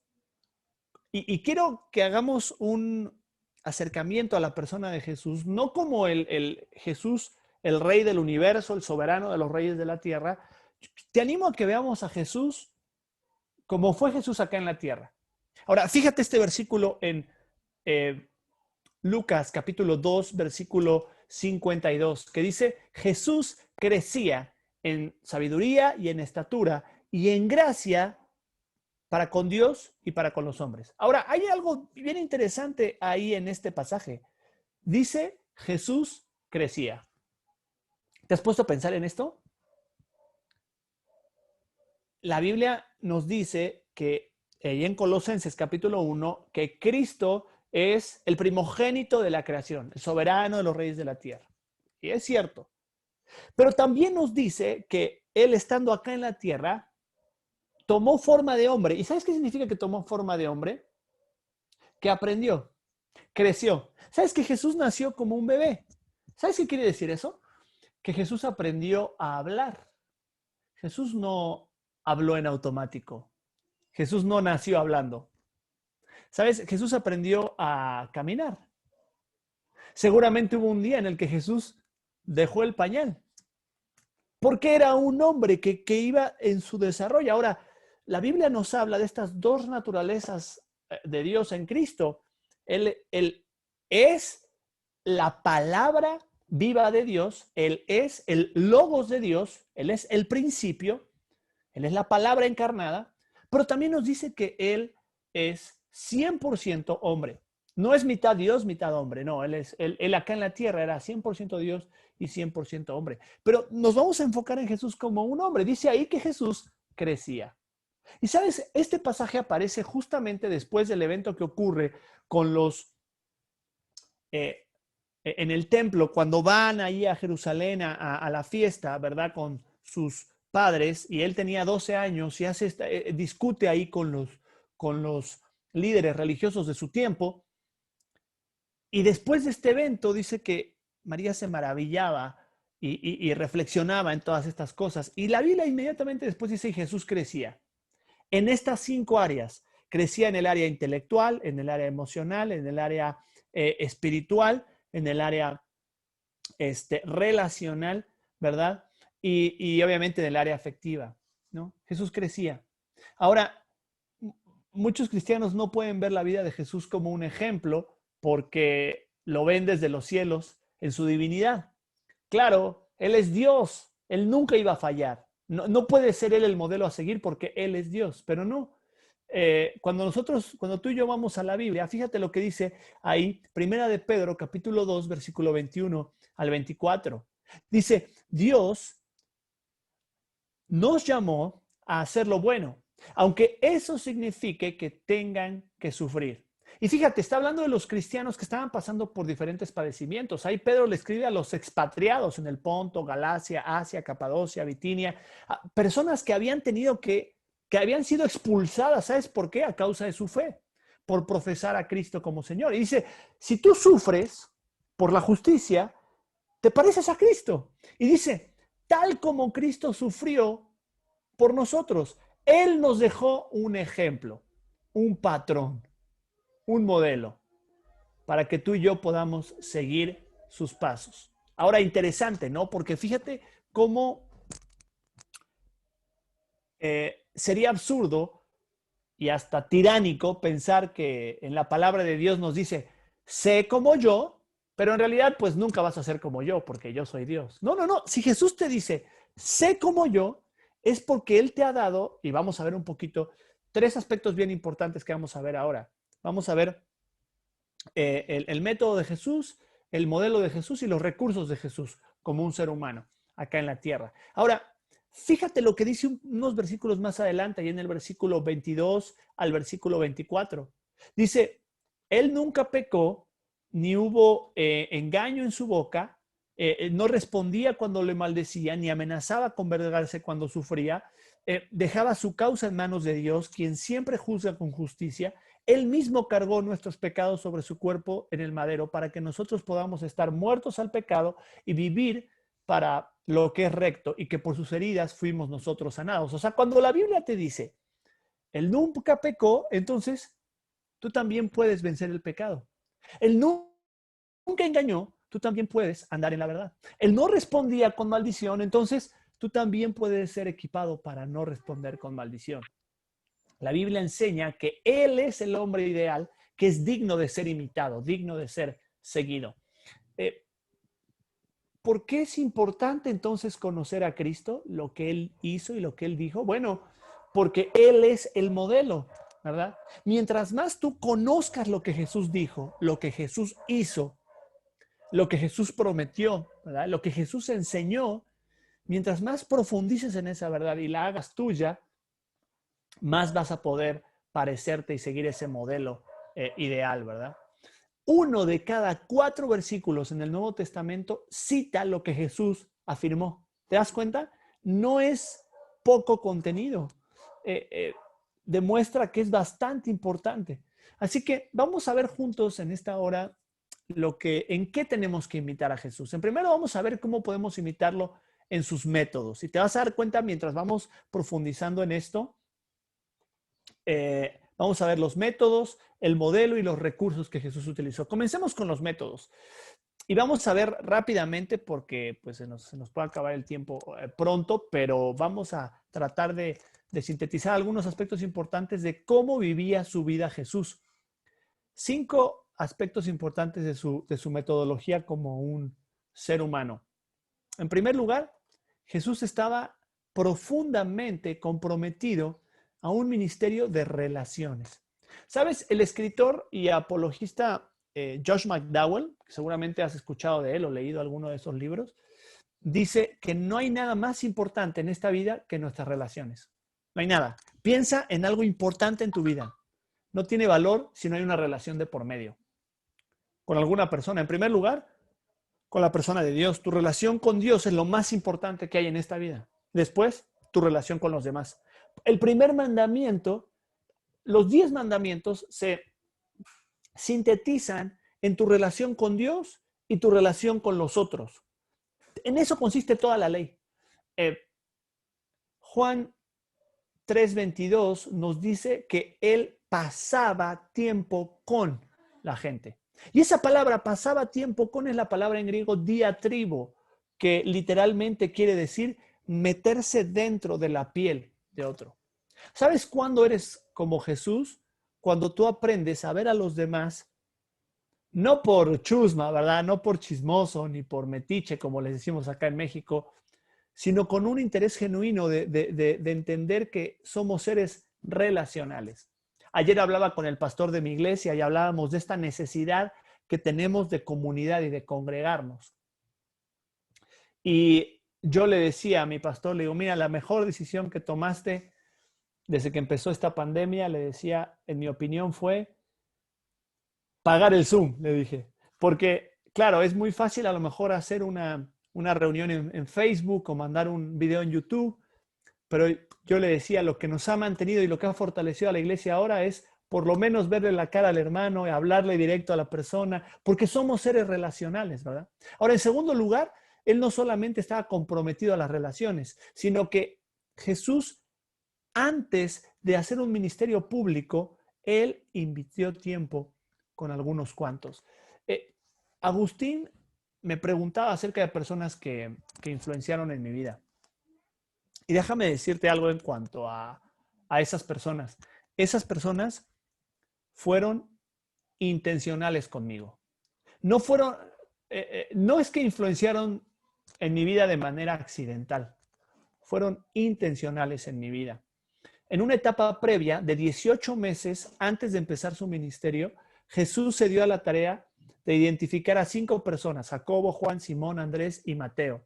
y quiero que hagamos un acercamiento a la persona de Jesús, no como el Jesús, el rey del universo, el soberano de los reyes de la tierra. Te animo a que veamos a Jesús como fue Jesús acá en la tierra. Ahora, fíjate este versículo en Lucas capítulo 2, versículo 52, que dice, Jesús crecía en sabiduría y en estatura y en gracia para con Dios y para con los hombres. Ahora, hay algo bien interesante ahí en este pasaje. Dice, Jesús crecía. ¿Te has puesto a pensar en esto? La Biblia nos dice que en Colosenses capítulo 1, que Cristo es el primogénito de la creación, el soberano de los reyes de la tierra. Y es cierto. Pero también nos dice que Él, estando acá en la tierra, tomó forma de hombre. ¿Y sabes qué significa que tomó forma de hombre? Que aprendió, creció. ¿Sabes que Jesús nació como un bebé? ¿Sabes qué quiere decir eso? Que Jesús aprendió a hablar. Jesús no habló en automático. Jesús no nació hablando. ¿Sabes? Jesús aprendió a caminar. Seguramente hubo un día en el que Jesús dejó el pañal, porque era un hombre que iba en su desarrollo. Ahora, la Biblia nos habla de estas 2 naturalezas de Dios en Cristo. Él es la palabra viva de Dios, Él es el logos de Dios, Él es el principio, Él es la palabra encarnada, pero también nos dice que Él es 100% hombre. No es mitad Dios, mitad hombre, no, él acá en la tierra era 100% Dios y 100% hombre. Pero nos vamos a enfocar en Jesús como un hombre. Dice ahí que Jesús crecía. Y sabes, este pasaje aparece justamente después del evento que ocurre con los, en el templo, cuando van ahí a Jerusalén a la fiesta, ¿verdad? Con sus padres, y él tenía 12 años y discute ahí con los líderes religiosos de su tiempo. Y después de este evento dice que María se maravillaba y reflexionaba en todas estas cosas. Y la Biblia inmediatamente después dice, y Jesús crecía. En estas 5 áreas, crecía en el área intelectual, en el área emocional, en el área espiritual, en el área relacional, ¿verdad? Y obviamente en el área afectiva, ¿no? Jesús crecía. Ahora, muchos cristianos no pueden ver la vida de Jesús como un ejemplo porque lo ven desde los cielos en su divinidad. Claro, Él es Dios, Él nunca iba a fallar. No puede ser Él el modelo a seguir porque Él es Dios, pero no. Cuando tú y yo vamos a la Biblia, fíjate lo que dice ahí, Primera de Pedro, capítulo 2, versículo 21 al 24. Dice, Dios nos llamó a hacer lo bueno, aunque eso signifique que tengan que sufrir. Y fíjate, está hablando de los cristianos que estaban pasando por diferentes padecimientos. Ahí Pedro le escribe a los expatriados en el Ponto, Galacia, Asia, Capadocia, Bitinia, personas que habían tenido que habían sido expulsadas. ¿Sabes por qué? A causa de su fe, por profesar a Cristo como Señor. Y dice, si tú sufres por la justicia, te pareces a Cristo. Y dice, tal como Cristo sufrió por nosotros, Él nos dejó un ejemplo, un patrón, un modelo, para que tú y yo podamos seguir sus pasos. Ahora, interesante, ¿no? Porque fíjate cómo sería absurdo y hasta tiránico pensar que en la palabra de Dios nos dice, sé como yo, pero en realidad pues nunca vas a ser como yo porque yo soy Dios. No. Si Jesús te dice, sé como yo, es porque Él te ha dado, y vamos a ver un poquito, 3 aspectos bien importantes que vamos a ver ahora. Vamos a ver el método de Jesús, el modelo de Jesús y los recursos de Jesús como un ser humano acá en la tierra. Ahora, fíjate lo que dice unos versículos más adelante, y en el versículo 22 al versículo 24. Dice, Él nunca pecó, ni hubo engaño en su boca, no respondía cuando le maldecía, ni amenazaba con vengarse cuando sufría, dejaba su causa en manos de Dios, quien siempre juzga con justicia. Él mismo cargó nuestros pecados sobre su cuerpo en el madero para que nosotros podamos estar muertos al pecado y vivir para lo que es recto, y que por sus heridas fuimos nosotros sanados. O sea, cuando la Biblia te dice, Él nunca pecó, entonces tú también puedes vencer el pecado. Él nunca engañó, tú también puedes andar en la verdad. Él no respondía con maldición, entonces tú también puedes ser equipado para no responder con maldición. La Biblia enseña que Él es el hombre ideal, que es digno de ser imitado, digno de ser seguido. ¿Por qué es importante entonces conocer a Cristo, lo que Él hizo y lo que Él dijo? Bueno, porque Él es el modelo, ¿verdad? Mientras más tú conozcas lo que Jesús dijo, lo que Jesús hizo, lo que Jesús prometió, ¿verdad? Lo que Jesús enseñó, mientras más profundices en esa verdad y la hagas tuya, más vas a poder parecerte y seguir ese modelo ideal, ¿verdad? 1 de cada 4 versículos en el Nuevo Testamento cita lo que Jesús afirmó. ¿Te das cuenta? No es poco contenido. Demuestra que es bastante importante. Así que vamos a ver juntos en esta hora en qué tenemos que imitar a Jesús. En primero vamos a ver cómo podemos imitarlo en sus métodos. Y te vas a dar cuenta mientras vamos profundizando en esto. Vamos a ver los métodos, el modelo y los recursos que Jesús utilizó. Comencemos con los métodos. Y vamos a ver rápidamente, porque pues, se nos puede acabar el tiempo pronto, pero vamos a tratar de sintetizar algunos aspectos importantes de cómo vivía su vida Jesús. 5 aspectos importantes de su metodología como un ser humano. En primer lugar, Jesús estaba profundamente comprometido a un ministerio de relaciones. ¿Sabes? El escritor y apologista Josh McDowell, que seguramente has escuchado de él o leído alguno de esos libros, dice que no hay nada más importante en esta vida que nuestras relaciones. No hay nada. Piensa en algo importante en tu vida. No tiene valor si no hay una relación de por medio. Con alguna persona. En primer lugar, con la persona de Dios. Tu relación con Dios es lo más importante que hay en esta vida. Después, tu relación con los demás. El primer mandamiento los 10 mandamientos se sintetizan en tu relación con Dios y tu relación con los otros. En eso consiste toda la ley. Juan 3:22 nos dice que él pasaba tiempo con la gente. Y esa palabra pasaba tiempo con es la palabra en griego diatribo, que literalmente quiere decir meterse dentro de la piel de otro. ¿Sabes cuándo eres como Jesús? Cuando tú aprendes a ver a los demás, no por chusma, ¿verdad? No por chismoso ni por metiche, como les decimos acá en México, sino con un interés genuino de entender que somos seres relacionales. Ayer hablaba con el pastor de mi iglesia y hablábamos de esta necesidad que tenemos de comunidad y de congregarnos. Y yo le decía a mi pastor, le digo, mira, la mejor decisión que tomaste desde que empezó esta pandemia, le decía, en mi opinión, fue pagar el Zoom, le dije. Porque, claro, es muy fácil a lo mejor hacer una reunión en Facebook o mandar un video en YouTube, pero yo le decía, lo que nos ha mantenido y lo que ha fortalecido a la iglesia ahora es por lo menos verle la cara al hermano y hablarle directo a la persona, porque somos seres relacionales, ¿verdad? Ahora, en segundo lugar, él no solamente estaba comprometido a las relaciones, sino que Jesús, antes de hacer un ministerio público, él invirtió tiempo con algunos cuantos. Agustín me preguntaba acerca de personas que influenciaron en mi vida. Y déjame decirte algo en cuanto a esas personas. Esas personas fueron intencionales conmigo. No fueron, no es que influenciaron en mi vida de manera accidental. Fueron intencionales en mi vida. En una etapa previa de 18 meses antes de empezar su ministerio, Jesús se dio a la tarea de identificar a 5 personas, Jacobo, Juan, Simón, Andrés y Mateo.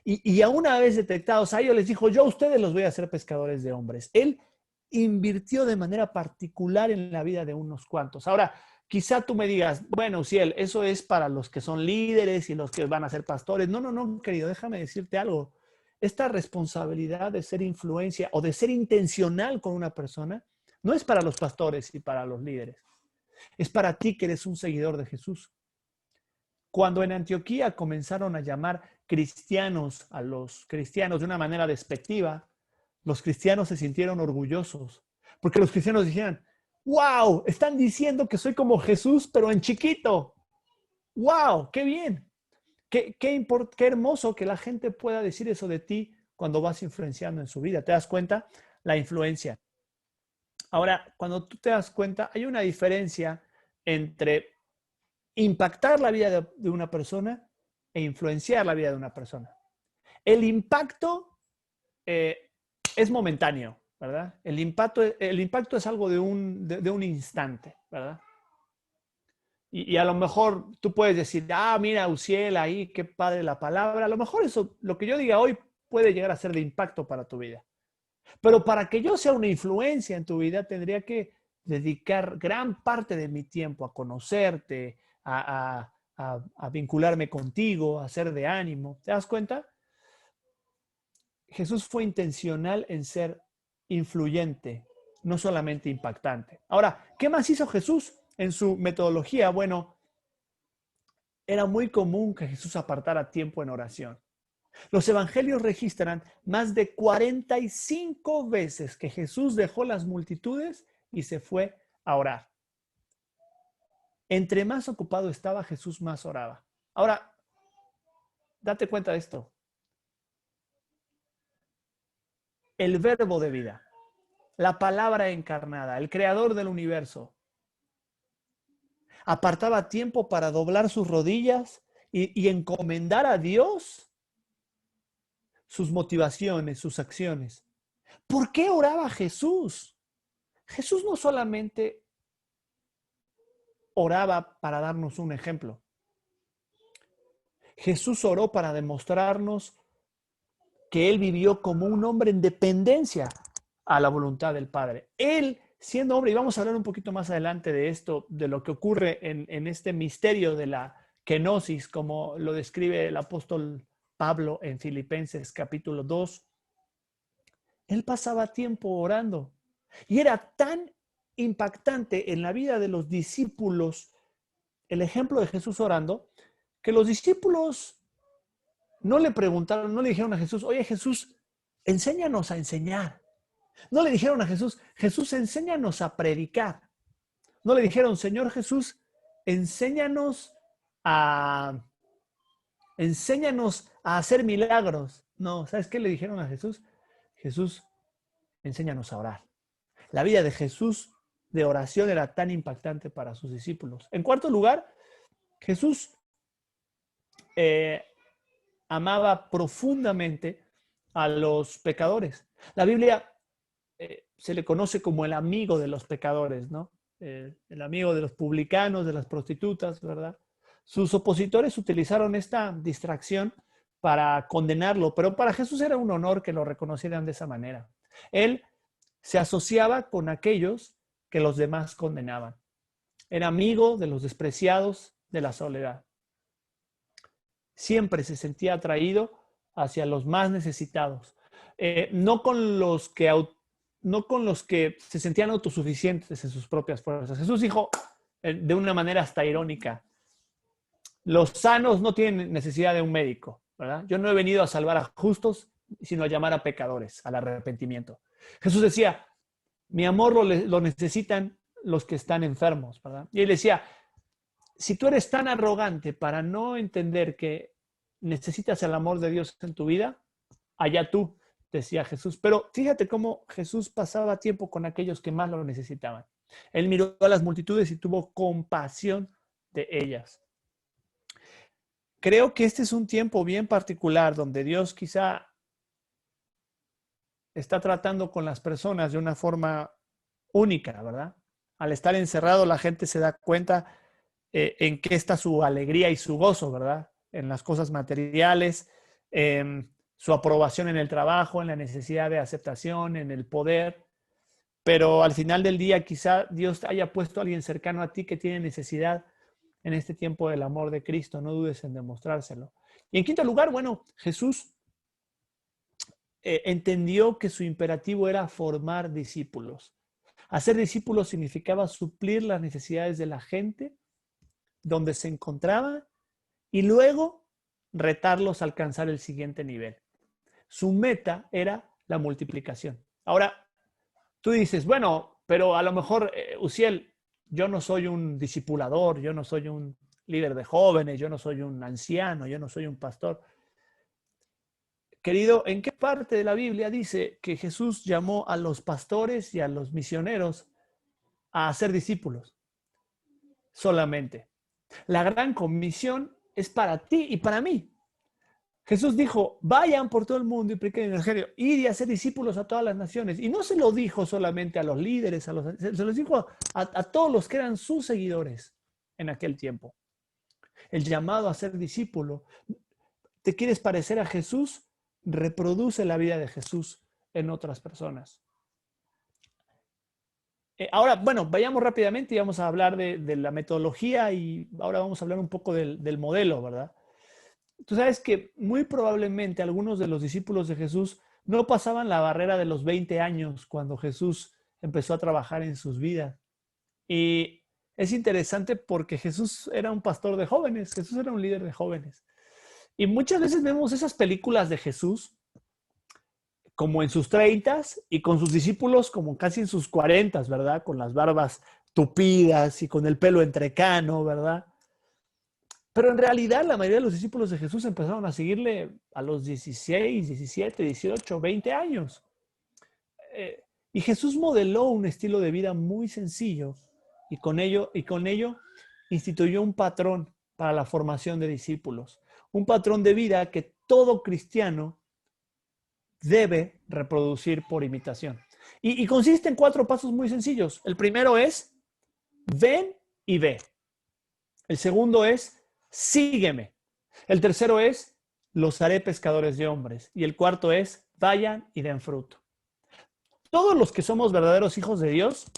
Y a una vez detectados a ellos les dijo, yo a ustedes los voy a hacer pescadores de hombres. Él invirtió de manera particular en la vida de unos cuantos. Ahora, quizá tú me digas, bueno, Uziel, eso es para los que son líderes y los que van a ser pastores. No, querido, déjame decirte algo. Esta responsabilidad de ser influencia o de ser intencional con una persona no es para los pastores y para los líderes. Es para ti que eres un seguidor de Jesús. Cuando en Antioquía comenzaron a llamar cristianos a los cristianos de una manera despectiva, los cristianos se sintieron orgullosos, porque los cristianos dijeron, wow, están diciendo que soy como Jesús, pero en chiquito. Wow, qué bien. Qué hermoso que la gente pueda decir eso de ti cuando vas influenciando en su vida. ¿Te das cuenta? La influencia. Ahora, cuando tú te das cuenta, hay una diferencia entre impactar la vida de una persona e influenciar la vida de una persona. El impacto es momentáneo, ¿verdad? El impacto es algo de un instante, ¿verdad? Y a lo mejor tú puedes decir, mira, Uziel, ahí, qué padre la palabra. A lo mejor eso, lo que yo diga hoy puede llegar a ser de impacto para tu vida. Pero para que yo sea una influencia en tu vida, tendría que dedicar gran parte de mi tiempo a conocerte, a vincularme contigo, a ser de ánimo. ¿Te das cuenta? Jesús fue intencional en ser influyente, no solamente impactante. Ahora, ¿qué más hizo Jesús en su metodología? Bueno, era muy común que Jesús apartara tiempo en oración. Los evangelios registran más de 45 veces que Jesús dejó las multitudes y se fue a orar. Entre más ocupado estaba, Jesús más oraba. Ahora, date cuenta de esto. El verbo de vida, la palabra encarnada, el creador del universo, apartaba tiempo para doblar sus rodillas y encomendar a Dios sus motivaciones, sus acciones. ¿Por qué oraba Jesús? Jesús no solamente oraba para darnos un ejemplo. Jesús oró para demostrarnos que Él vivió como un hombre en dependencia a la voluntad del Padre. Él, siendo hombre, y vamos a hablar un poquito más adelante de esto, de lo que ocurre en este misterio de la kenosis, como lo describe el apóstol Pablo en Filipenses capítulo 2. Él pasaba tiempo orando y era tan impactante en la vida de los discípulos el ejemplo de Jesús orando, que los discípulos no le preguntaron, no le dijeron a Jesús, oye Jesús, enséñanos a enseñar. No le dijeron a Jesús, Jesús, enséñanos a predicar. No le dijeron, Señor Jesús, enséñanos a hacer milagros. No, ¿sabes qué le dijeron a Jesús? Jesús, enséñanos a orar. La vida de Jesús de oración era tan impactante para sus discípulos. En cuarto lugar, Jesús amaba profundamente a los pecadores. La Biblia se le conoce como el amigo de los pecadores, ¿no? El amigo de los publicanos, de las prostitutas, ¿verdad? Sus opositores utilizaron esta distracción para condenarlo, pero para Jesús era un honor que lo reconocieran de esa manera. Él se asociaba con aquellos que los demás condenaban. Era amigo de los despreciados, de la soledad. Siempre se sentía atraído hacia los más necesitados. No con los que se sentían autosuficientes en sus propias fuerzas. Jesús dijo de una manera hasta irónica, los sanos no tienen necesidad de un médico, ¿verdad? Yo no he venido a salvar a justos, sino a llamar a pecadores, al arrepentimiento. Jesús decía, mi amor lo necesitan los que están enfermos, ¿verdad? Y él decía, si tú eres tan arrogante para no entender que necesitas el amor de Dios en tu vida, allá tú, decía Jesús. Pero fíjate cómo Jesús pasaba tiempo con aquellos que más lo necesitaban. Él miró a las multitudes y tuvo compasión de ellas. Creo que este es un tiempo bien particular donde Dios quizá está tratando con las personas de una forma única, ¿verdad? Al estar encerrado, la gente se da cuenta en qué está su alegría y su gozo, ¿verdad? En las cosas materiales, su aprobación en el trabajo, en la necesidad de aceptación, en el poder. Pero al final del día, quizá Dios haya puesto a alguien cercano a ti que tiene necesidad en este tiempo del amor de Cristo. No dudes en demostrárselo. Y en quinto lugar, bueno, Jesús entendió que su imperativo era formar discípulos. Hacer discípulos significaba suplir las necesidades de la gente donde se encontraba y luego retarlos a alcanzar el siguiente nivel. Su meta era la multiplicación. Ahora, tú dices, bueno, pero a lo mejor, Uziel, yo no soy un discipulador, yo no soy un líder de jóvenes, yo no soy un anciano, yo no soy un pastor. Querido, ¿en qué parte de la Biblia dice que Jesús llamó a los pastores y a los misioneros a hacer discípulos? Solamente. La gran comisión es para ti y para mí. Jesús dijo, vayan por todo el mundo y prediquen el evangelio, ir y hacer discípulos a todas las naciones. Y no se lo dijo solamente a los líderes, se los dijo a todos los que eran sus seguidores en aquel tiempo. El llamado a ser discípulo. ¿Te quieres parecer a Jesús? Reproduce la vida de Jesús en otras personas. Ahora, bueno, vayamos rápidamente y vamos a hablar de la metodología y ahora vamos a hablar un poco del modelo, ¿verdad? Tú sabes que muy probablemente algunos de los discípulos de Jesús no pasaban la barrera de los 20 años cuando Jesús empezó a trabajar en sus vidas. Y es interesante porque Jesús era un pastor de jóvenes, Jesús era un líder de jóvenes. Y muchas veces vemos esas películas de Jesús como en sus 30s y con sus discípulos como casi en sus 40s, ¿verdad? Con las barbas tupidas y con el pelo entrecano, ¿verdad? Pero en realidad la mayoría de los discípulos de Jesús empezaron a seguirle a los 16, 17, 18, 20 años. Y Jesús modeló un estilo de vida muy sencillo y con ello instituyó un patrón para la formación de discípulos. Un patrón de vida que todo cristiano debe reproducir por imitación. Y consiste en 4 pasos muy sencillos. El primero es, ven y ve. El segundo es, sígueme. El tercero es, los haré pescadores de hombres. Y el cuarto es, vayan y den fruto. Todos los que somos verdaderos hijos de Dios,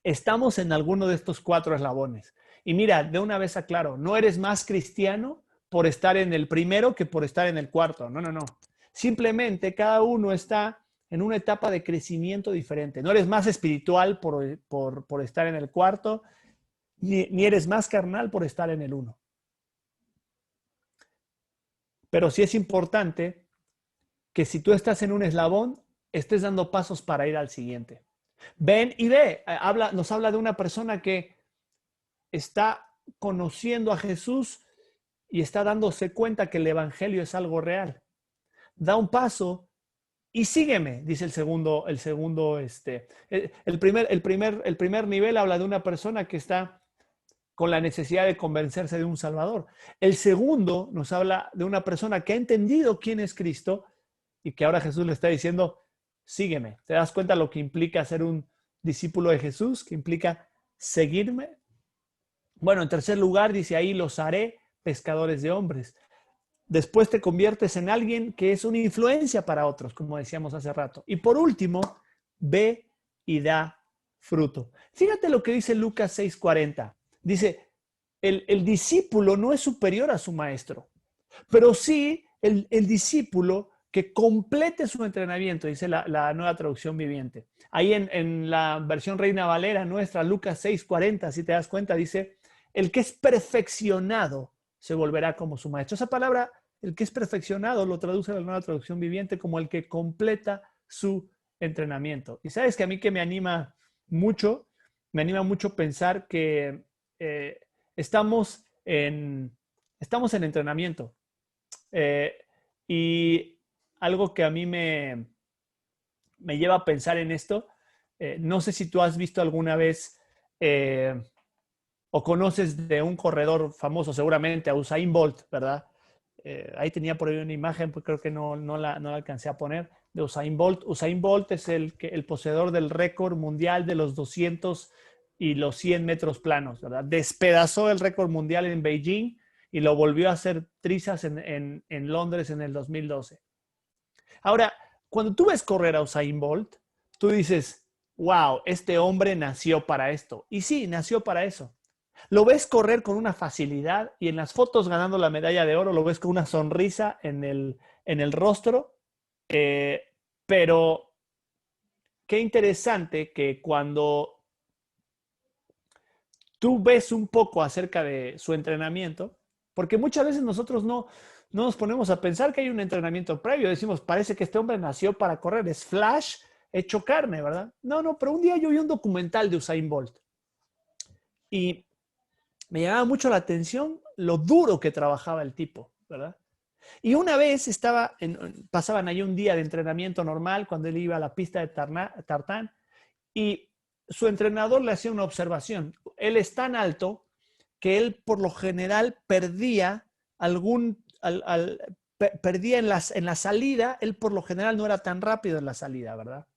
estamos en alguno de estos 4 eslabones. Y mira, de una vez aclaro, no eres más cristiano por estar en el primero que por estar en el cuarto. No. Simplemente cada uno está en una etapa de crecimiento diferente. No eres más espiritual por estar en el cuarto, ni eres más carnal por estar en el 1. Pero sí es importante que si tú estás en un eslabón, estés dando pasos para ir al siguiente. Ven y ve. Nos habla de una persona que está conociendo a Jesús y está dándose cuenta que el evangelio es algo real. Da un paso y sígueme, dice el primer nivel habla de una persona que está con la necesidad de convencerse de un Salvador. El segundo nos habla de una persona que ha entendido quién es Cristo y que ahora Jesús le está diciendo, sígueme. ¿Te das cuenta lo que implica ser un discípulo de Jesús? ¿Que implica seguirme? Bueno, en tercer lugar, dice ahí, los haré pescadores de hombres. Después te conviertes en alguien que es una influencia para otros, como decíamos hace rato. Y por último, ve y da fruto. Fíjate lo que dice Lucas 6:40. Dice, el discípulo no es superior a su maestro, pero sí el discípulo que complete su entrenamiento, dice la Nueva Traducción Viviente. Ahí en la versión Reina Valera nuestra, Lucas 6:40, si te das cuenta, dice, el que es perfeccionado se volverá como su maestro. Esa palabra, el que es perfeccionado, lo traduce la Nueva Traducción Viviente como el que completa su entrenamiento. Y sabes que a mí que me anima mucho pensar que estamos en entrenamiento. Y algo que a mí me lleva a pensar en esto, no sé si tú has visto alguna vez o conoces de un corredor famoso, seguramente a Usain Bolt, ¿verdad? Ahí tenía por ahí una imagen, pues creo que no la alcancé a poner, de Usain Bolt. Usain Bolt es el poseedor del récord mundial de los 200 y los 100 metros planos, ¿verdad? Despedazó el récord mundial en Beijing y lo volvió a hacer trizas en Londres en el 2012. Ahora, cuando tú ves correr a Usain Bolt, tú dices, wow, este hombre nació para esto. Y sí, nació para eso. Lo ves correr con una facilidad y en las fotos ganando la medalla de oro lo ves con una sonrisa en el rostro. Pero qué interesante que cuando tú ves un poco acerca de su entrenamiento, porque muchas veces nosotros no nos ponemos a pensar que hay un entrenamiento previo. Decimos, parece que este hombre nació para correr, es flash, hecho carne, ¿verdad? No, pero un día yo vi un documental de Usain Bolt y me llamaba mucho la atención lo duro que trabajaba el tipo, ¿verdad? Y una vez pasaban ahí un día de entrenamiento normal cuando él iba a la pista de tartán y su entrenador le hacía una observación. Él es tan alto que él por lo general perdía perdía en la salida, él por lo general no era tan rápido en la salida, ¿verdad?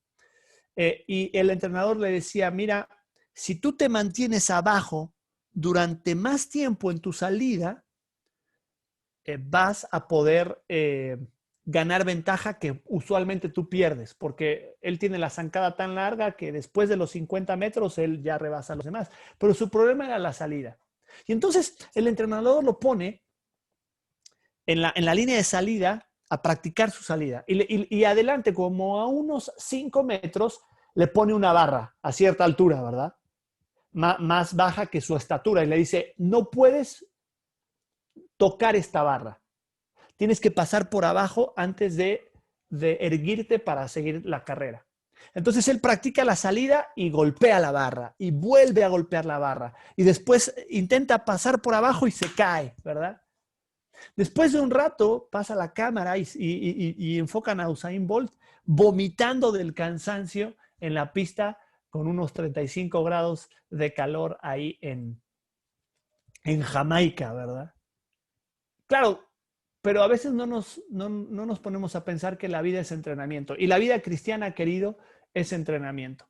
Y el entrenador le decía, mira, si tú te mantienes abajo durante más tiempo en tu salida, vas a poder ganar ventaja que usualmente tú pierdes, porque él tiene la zancada tan larga que después de los 50 metros él ya rebasa a los demás. Pero su problema era la salida. Y entonces el entrenador lo pone en la línea de salida a practicar su salida. Y adelante, como a unos 5 metros, le pone una barra a cierta altura, ¿verdad? Más baja que su estatura. Y le dice, no puedes tocar esta barra. Tienes que pasar por abajo antes de erguirte para seguir la carrera. Entonces él practica la salida y golpea la barra y vuelve a golpear la barra y después intenta pasar por abajo y se cae, ¿verdad? Después de un rato pasa la cámara y enfocan a Usain Bolt vomitando del cansancio en la pista con unos 35 grados de calor ahí en Jamaica, ¿verdad? Claro, pero a veces no nos ponemos a pensar que la vida es entrenamiento. Y la vida cristiana, querido, es entrenamiento.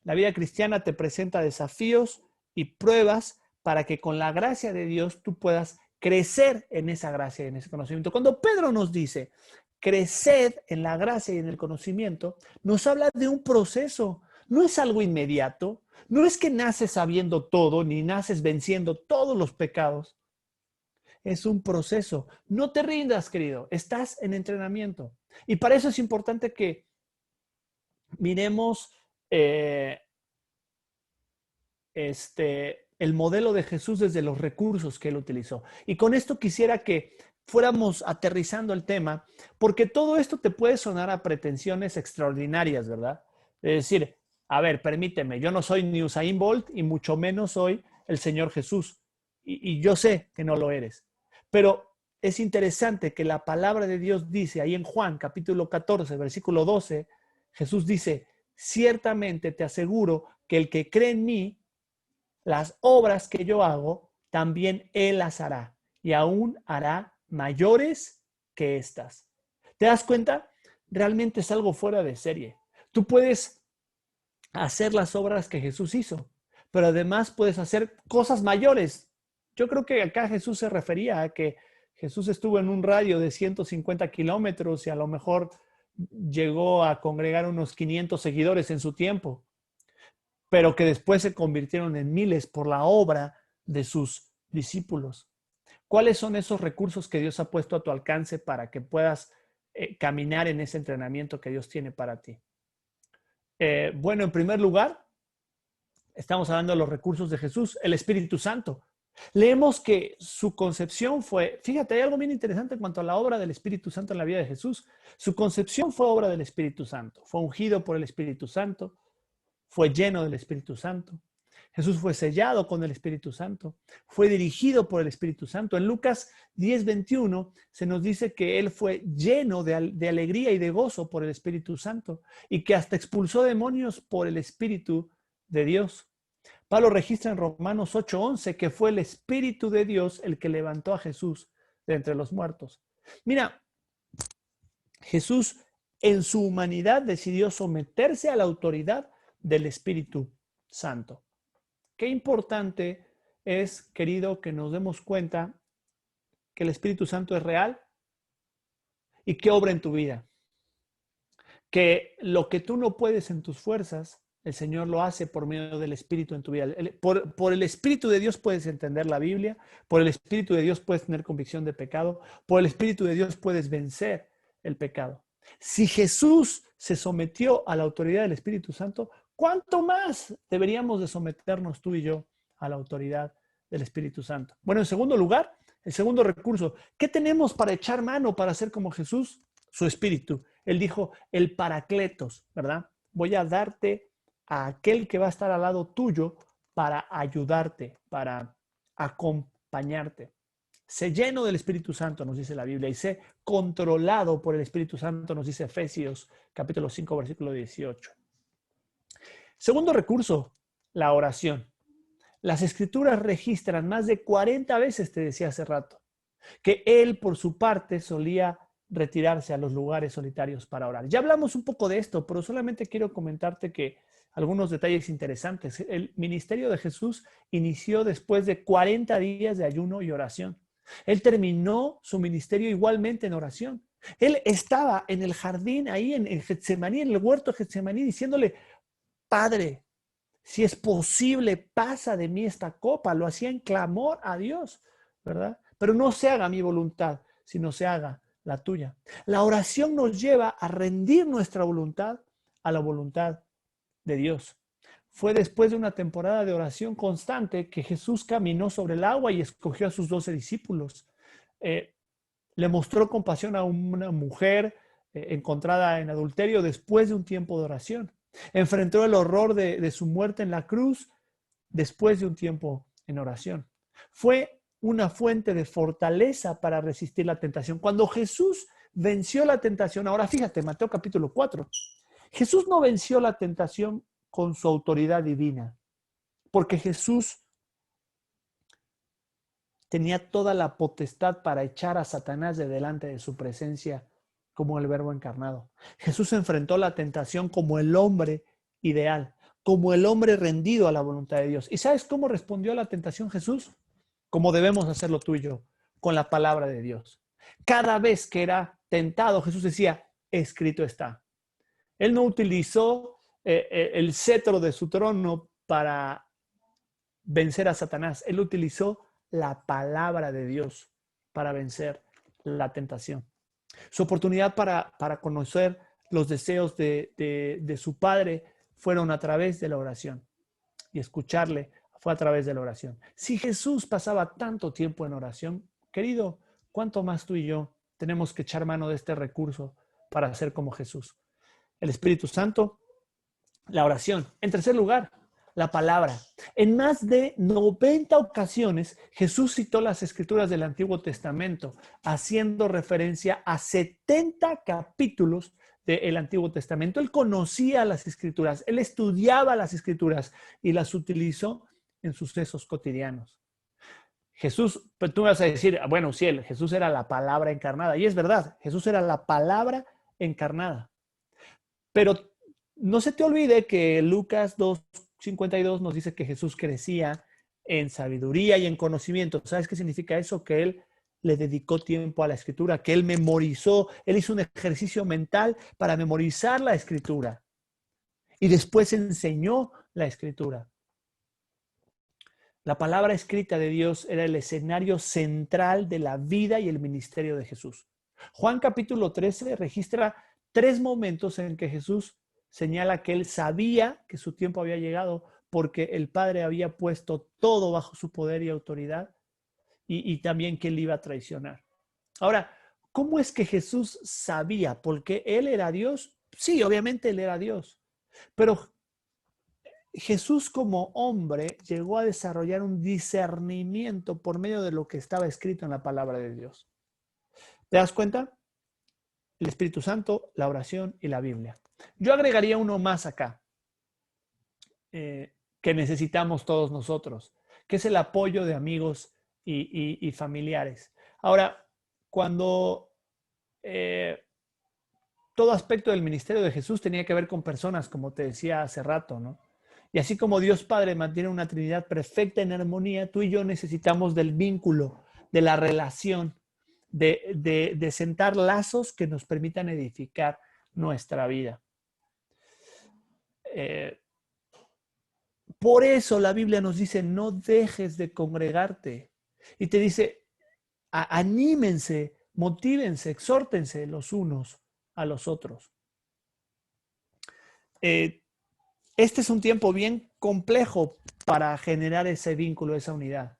La vida cristiana te presenta desafíos y pruebas para que con la gracia de Dios tú puedas crecer en esa gracia y en ese conocimiento. Cuando Pedro nos dice, creced en la gracia y en el conocimiento, nos habla de un proceso. No es algo inmediato. No es que naces sabiendo todo, ni naces venciendo todos los pecados. Es un proceso. No te rindas, querido. Estás en entrenamiento. Y para eso es importante que miremos el modelo de Jesús desde los recursos que él utilizó. Y con esto quisiera que fuéramos aterrizando el tema, porque todo esto te puede sonar a pretensiones extraordinarias, ¿verdad? Es decir, a ver, permíteme, yo no soy ni Usain Bolt y mucho menos soy el Señor Jesús. Y yo sé que no lo eres. Pero es interesante que la palabra de Dios dice, ahí en Juan capítulo 14, versículo 12, Jesús dice, ciertamente te aseguro que el que cree en mí, las obras que yo hago, también él las hará. Y aún hará mayores que estas. ¿Te das cuenta? Realmente es algo fuera de serie. Tú puedes hacer las obras que Jesús hizo, pero además puedes hacer cosas mayores. Yo creo que acá Jesús se refería a que Jesús estuvo en un radio de 150 kilómetros y a lo mejor llegó a congregar unos 500 seguidores en su tiempo, pero que después se convirtieron en miles por la obra de sus discípulos. ¿Cuáles son esos recursos que Dios ha puesto a tu alcance para que puedas caminar en ese entrenamiento que Dios tiene para ti? Bueno, en primer lugar, estamos hablando de los recursos de Jesús, el Espíritu Santo. Leemos que su concepción fue, fíjate, hay algo bien interesante en cuanto a la obra del Espíritu Santo en la vida de Jesús. Su concepción fue obra del Espíritu Santo, fue ungido por el Espíritu Santo, fue lleno del Espíritu Santo. Jesús fue sellado con el Espíritu Santo, fue dirigido por el Espíritu Santo. En Lucas 10:21 se nos dice que él fue lleno de alegría y de gozo por el Espíritu Santo y que hasta expulsó demonios por el Espíritu de Dios. Pablo registra en Romanos 8:11 que fue el Espíritu de Dios el que levantó a Jesús de entre los muertos. Mira, Jesús en su humanidad decidió someterse a la autoridad del Espíritu Santo. Qué importante es, querido, que nos demos cuenta que el Espíritu Santo es real y que obra en tu vida. Que lo que tú no puedes en tus fuerzas, el Señor lo hace por medio del Espíritu en tu vida. Por el Espíritu de Dios puedes entender la Biblia, por el Espíritu de Dios puedes tener convicción de pecado, por el Espíritu de Dios puedes vencer el pecado. Si Jesús se sometió a la autoridad del Espíritu Santo, ¿cuánto más deberíamos de someternos tú y yo a la autoridad del Espíritu Santo? Bueno, en segundo lugar, el segundo recurso, ¿qué tenemos para echar mano para ser como Jesús? Su Espíritu. Él dijo, el Paracletos, ¿verdad? Voy a darte a aquel que va a estar al lado tuyo para ayudarte, para acompañarte. Sé lleno del Espíritu Santo, nos dice la Biblia, y sé controlado por el Espíritu Santo, nos dice Efesios capítulo 5, versículo 18. Segundo recurso, la oración. Las Escrituras registran más de 40 veces, te decía hace rato, que él por su parte solía retirarse a los lugares solitarios para orar. Ya hablamos un poco de esto, pero solamente quiero comentarte que algunos detalles interesantes. El ministerio de Jesús inició después de 40 días de ayuno y oración. Él terminó su ministerio igualmente en oración. Él estaba en el jardín, ahí en Getsemaní, en el huerto de Getsemaní, diciéndole, Padre, si es posible, pasa de mí esta copa. Lo hacía en clamor a Dios, ¿verdad? Pero no se haga mi voluntad, sino se haga la tuya. La oración nos lleva a rendir nuestra voluntad a la voluntad de Dios. Fue después de una temporada de oración constante que Jesús caminó sobre el agua y escogió a sus 12 discípulos. Le mostró compasión a una mujer encontrada en adulterio después de un tiempo de oración. Enfrentó el horror de su muerte en la cruz después de un tiempo en oración. Fue una fuente de fortaleza para resistir la tentación. Cuando Jesús venció la tentación, ahora fíjate, Mateo capítulo 4, Jesús no venció la tentación con su autoridad divina, porque Jesús tenía toda la potestad para echar a Satanás de delante de su presencia como el Verbo encarnado. Jesús enfrentó la tentación como el hombre ideal, como el hombre rendido a la voluntad de Dios. ¿Y sabes cómo respondió a la tentación Jesús? Como debemos hacerlo tú y yo, con la palabra de Dios. Cada vez que era tentado, Jesús decía, escrito está. Él no utilizó el cetro de su trono para vencer a Satanás. Él utilizó la palabra de Dios para vencer la tentación. Su oportunidad para conocer los deseos de su Padre fueron a través de la oración. Y escucharle fue a través de la oración. Si Jesús pasaba tanto tiempo en oración, querido, ¿cuánto más tú y yo tenemos que echar mano de este recurso para ser como Jesús? El Espíritu Santo, la oración. En tercer lugar, la palabra. En más de 90 ocasiones, Jesús citó las escrituras del Antiguo Testamento, haciendo referencia a 70 capítulos del Antiguo Testamento. Él conocía las escrituras, él estudiaba las escrituras y las utilizó en sucesos cotidianos. Jesús, pero tú vas a decir, bueno, sí, Jesús era la palabra encarnada. Y es verdad, Jesús era la palabra encarnada. Pero no se te olvide que Lucas 2:52 nos dice que Jesús crecía en sabiduría y en conocimiento. ¿Sabes qué significa eso? Que él le dedicó tiempo a la escritura, que él memorizó, él hizo un ejercicio mental para memorizar la escritura y después enseñó la escritura. La palabra escrita de Dios era el escenario central de la vida y el ministerio de Jesús. Juan capítulo 13 registra 3 momentos en que Jesús señala que él sabía que su tiempo había llegado porque el Padre había puesto todo bajo su poder y autoridad y también que él iba a traicionar. Ahora, ¿cómo es que Jesús sabía? ¿Porque él era Dios? Sí, obviamente él era Dios. Pero Jesús como hombre llegó a desarrollar un discernimiento por medio de lo que estaba escrito en la palabra de Dios. ¿Te das cuenta? El Espíritu Santo, la oración y la Biblia. Yo agregaría uno más acá, que necesitamos todos nosotros, que es el apoyo de amigos y familiares. Ahora, cuando todo aspecto del ministerio de Jesús tenía que ver con personas, como te decía hace rato, ¿no? Y así como Dios Padre mantiene una Trinidad perfecta en armonía, tú y yo necesitamos del vínculo, de la relación, de sentar lazos que nos permitan edificar nuestra vida. Por eso la Biblia nos dice, no dejes de congregarte. Y te dice, anímense, motívense, exhórtense los unos a los otros. Este es un tiempo bien complejo para generar ese vínculo, esa unidad.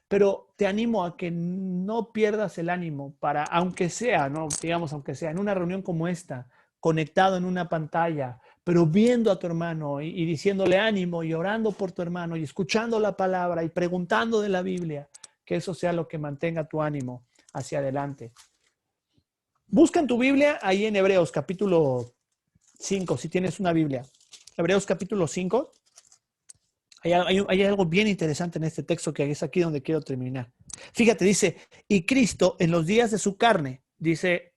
Pero te animo a que no pierdas el ánimo para, aunque sea, ¿no? Digamos, aunque sea en una reunión como esta, conectado en una pantalla, pero viendo a tu hermano y diciéndole ánimo y orando por tu hermano y escuchando la palabra y preguntando de la Biblia, que eso sea lo que mantenga tu ánimo hacia adelante. Busca en tu Biblia ahí en Hebreos capítulo 5, si tienes una Biblia. Hebreos capítulo 5. Hay algo bien interesante en este texto que es aquí donde quiero terminar. Fíjate, dice, y Cristo en los días de su carne, dice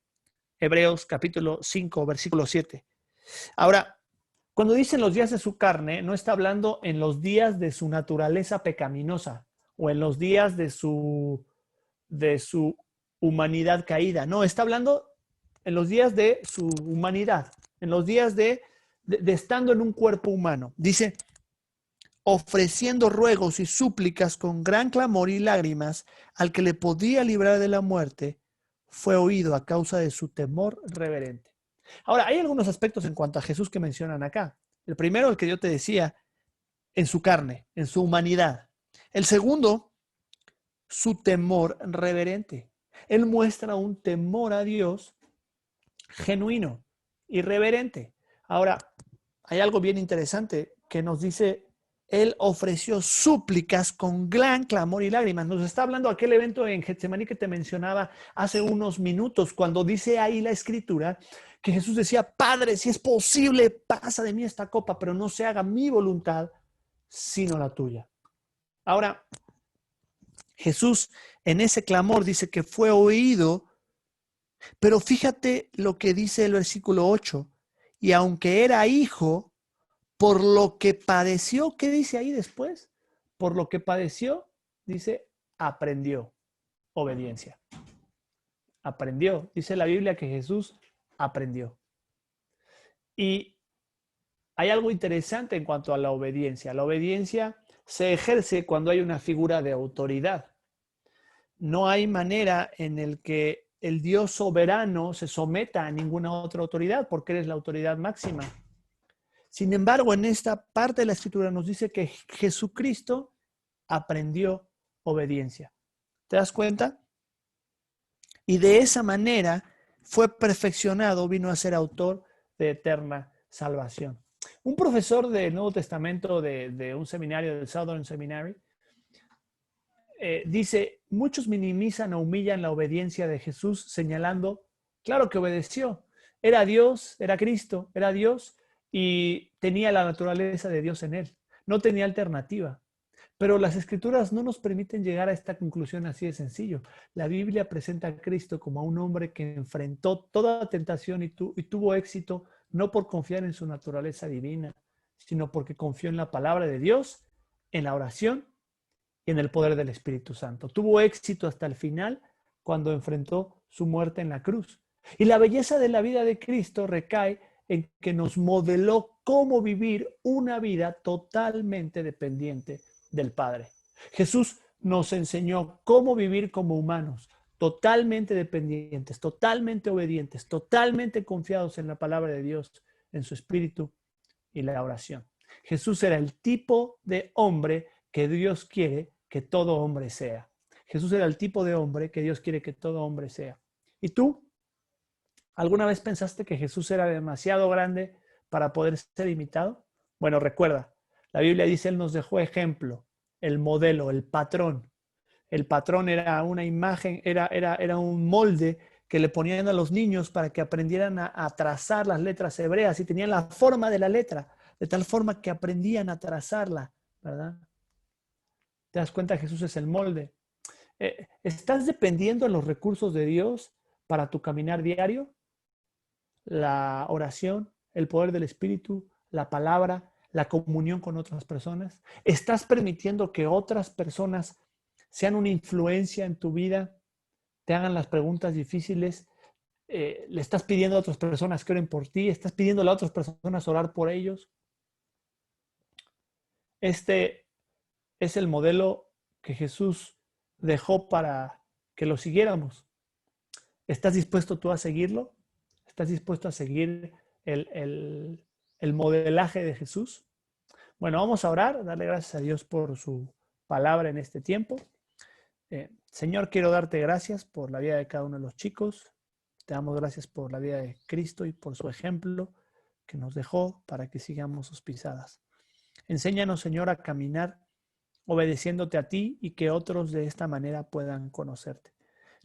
Hebreos capítulo 5, versículo 7. Ahora, cuando dice en los días de su carne, no está hablando en los días de su naturaleza pecaminosa o en los días de su humanidad caída. No, está hablando en los días de su humanidad, en los días de estando en un cuerpo humano. Dice, ofreciendo ruegos y súplicas con gran clamor y lágrimas al que le podía librar de la muerte, fue oído a causa de su temor reverente. Ahora, hay algunos aspectos en cuanto a Jesús que mencionan acá. El primero, el que yo te decía, en su carne, en su humanidad. El segundo, su temor reverente. Él muestra un temor a Dios genuino y reverente. Ahora, hay algo bien interesante que nos dice, él ofreció súplicas con gran clamor y lágrimas. Nos está hablando aquel evento en Getsemaní que te mencionaba hace unos minutos, cuando dice ahí la escritura que Jesús decía, Padre, si es posible, pasa de mí esta copa, pero no se haga mi voluntad, sino la tuya. Ahora, Jesús en ese clamor dice que fue oído, pero fíjate lo que dice el versículo 8, y aunque era hijo, por lo que padeció, ¿qué dice ahí después? Por lo que padeció, dice, aprendió obediencia. Aprendió. Dice la Biblia que Jesús aprendió. Y hay algo interesante en cuanto a la obediencia. La obediencia se ejerce cuando hay una figura de autoridad. No hay manera en el que el Dios soberano se someta a ninguna otra autoridad porque eres la autoridad máxima. Sin embargo, en esta parte de la Escritura nos dice que Jesucristo aprendió obediencia. ¿Te das cuenta? Y de esa manera fue perfeccionado, vino a ser autor de eterna salvación. Un profesor del Nuevo Testamento de un seminario, del Southern Seminary, dice, muchos minimizan o humillan la obediencia de Jesús señalando, claro que obedeció, era Dios, era Cristo, era Dios y tenía la naturaleza de Dios en él, no tenía alternativa. Pero las Escrituras no nos permiten llegar a esta conclusión así de sencillo. La Biblia presenta a Cristo como a un hombre que enfrentó toda tentación y tuvo éxito no por confiar en su naturaleza divina, sino porque confió en la palabra de Dios, en la oración y en el poder del Espíritu Santo. Tuvo éxito hasta el final cuando enfrentó su muerte en la cruz. Y la belleza de la vida de Cristo recae en que nos modeló cómo vivir una vida totalmente dependiente del Padre. Jesús nos enseñó cómo vivir como humanos, totalmente dependientes, totalmente obedientes, totalmente confiados en la palabra de Dios, en su Espíritu y la oración. Jesús era el tipo de hombre que Dios quiere que todo hombre sea. Jesús era el tipo de hombre que Dios quiere que todo hombre sea. ¿Y tú? ¿Alguna vez pensaste que Jesús era demasiado grande para poder ser imitado? Bueno, recuerda, la Biblia dice, Él nos dejó ejemplo, el modelo, el patrón. El patrón era una imagen, era un molde que le ponían a los niños para que aprendieran a trazar las letras hebreas y tenían la forma de la letra, de tal forma que aprendían a trazarla, ¿verdad? ¿Te das cuenta? Jesús es el molde. ¿Estás dependiendo de los recursos de Dios para tu caminar diario? La oración, el poder del Espíritu, la palabra, la comunión con otras personas. ¿Estás permitiendo que otras personas sean una influencia en tu vida, te hagan las preguntas difíciles? ¿Le estás pidiendo a otras personas que oren por ti? ¿Estás pidiéndole a otras personas orar por ellos? Este es el modelo que Jesús dejó para que lo siguiéramos. ¿Estás dispuesto tú a seguirlo? ¿Estás dispuesto a seguir el modelaje de Jesús? Bueno, vamos a orar, darle gracias a Dios por su palabra en este tiempo. Señor, quiero darte gracias por la vida de cada uno de los chicos. Te damos gracias por la vida de Cristo y por su ejemplo que nos dejó para que sigamos sus pisadas. Enséñanos, Señor, a caminar obedeciéndote a ti y que otros de esta manera puedan conocerte.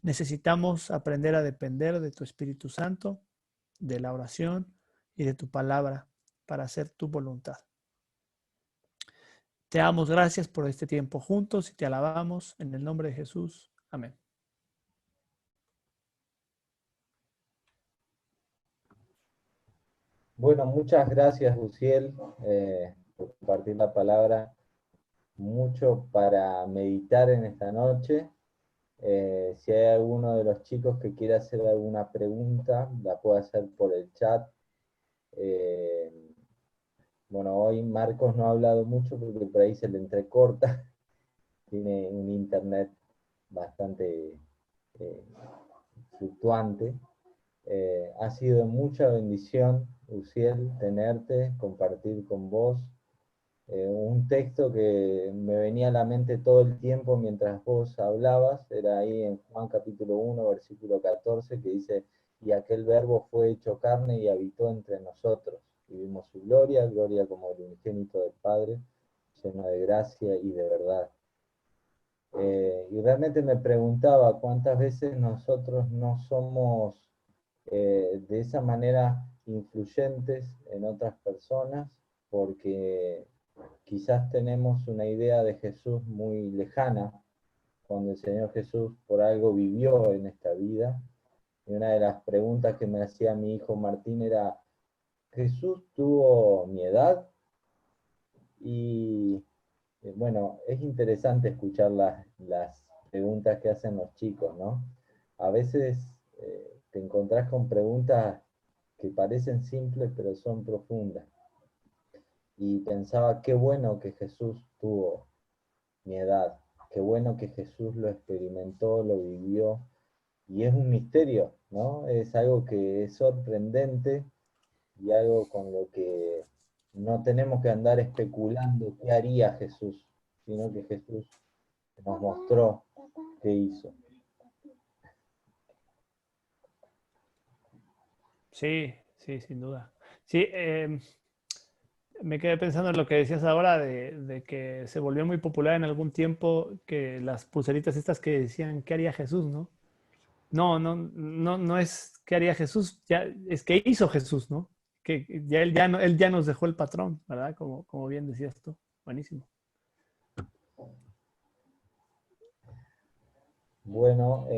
Necesitamos aprender a depender de tu Espíritu Santo, de la oración y de tu palabra para hacer tu voluntad. Te damos gracias por este tiempo juntos y te alabamos en el nombre de Jesús. Amén. Bueno, muchas gracias, Luciel, por compartir la palabra. Mucho para meditar en esta noche. Si hay alguno de los chicos que quiera hacer alguna pregunta, la puede hacer por el chat. Bueno, hoy Marcos no ha hablado mucho porque por ahí se le entrecorta. Tiene un internet bastante fluctuante. Ha sido mucha bendición, Uciel, tenerte, compartir con vos. Un texto que me venía a la mente todo el tiempo mientras vos hablabas, era ahí en Juan capítulo 1, versículo 14, que dice, y aquel verbo fue hecho carne y habitó entre nosotros, y vimos su gloria, gloria como el unigénito del Padre, lleno de gracia y de verdad. Y realmente me preguntaba cuántas veces nosotros no somos de esa manera influyentes en otras personas, porque quizás tenemos una idea de Jesús muy lejana, cuando el Señor Jesús por algo vivió en esta vida. Y una de las preguntas que me hacía mi hijo Martín era, ¿Jesús tuvo mi edad? Y bueno, es interesante escuchar las preguntas que hacen los chicos, ¿no? A veces te encontrás con preguntas que parecen simples, pero son profundas. Y pensaba, qué bueno que Jesús tuvo mi edad, qué bueno que Jesús lo experimentó, lo vivió, y es un misterio, ¿no? Es algo que es sorprendente y algo con lo que no tenemos que andar especulando qué haría Jesús, sino que Jesús nos mostró qué hizo. Sí, sí, sin duda. Sí, me quedé pensando en lo que decías ahora de que se volvió muy popular en algún tiempo que las pulseritas estas que decían ¿qué haría Jesús, no? No es ¿qué haría Jesús? Ya, es que hizo Jesús, ¿no? Que ya él ya nos dejó el patrón, ¿verdad? Como bien decías tú. Buenísimo. Bueno,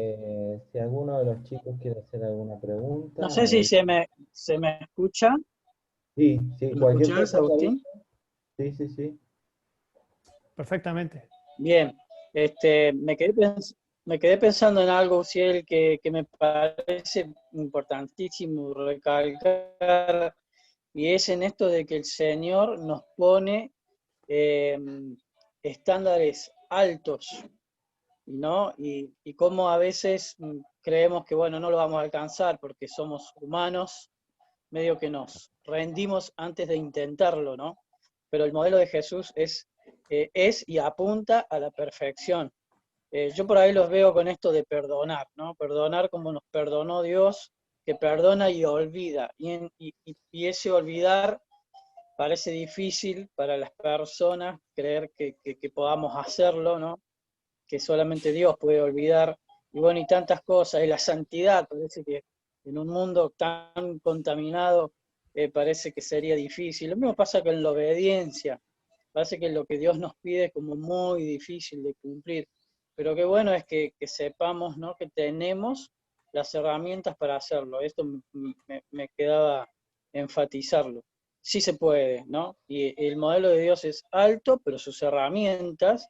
si alguno de los chicos quiere hacer alguna No pregunta, sé si se me escucha. sí, sí, ¿Me cualquier escuchás, cosa, Agustín? sí, sí, sí. Perfectamente. Bien. Me quedé pensando en algo, Ciel, que me parece importantísimo recalcar, y es en esto de que el Señor nos pone eh, estándares altos, ¿no? Y cómo a veces creemos que, bueno, no lo vamos a alcanzar porque somos humanos, medio que nos rendimos antes de intentarlo, ¿no? Pero el modelo de Jesús es y apunta a la perfección. Yo por ahí los veo con esto de perdonar, ¿no? Perdonar como nos perdonó Dios, que perdona y olvida. Y ese olvidar parece difícil para las personas creer que podamos hacerlo, ¿no? Que solamente Dios puede olvidar, y bueno, y tantas cosas, y la santidad, parece que en un mundo tan contaminado parece que sería difícil. Lo mismo pasa con la obediencia, parece que lo que Dios nos pide es como muy difícil de cumplir, pero qué bueno es que sepamos, ¿no? Que tenemos las herramientas para hacerlo. Esto me quedaba enfatizarlo. Sí se puede, ¿no? Y el modelo de Dios es alto, pero sus herramientas,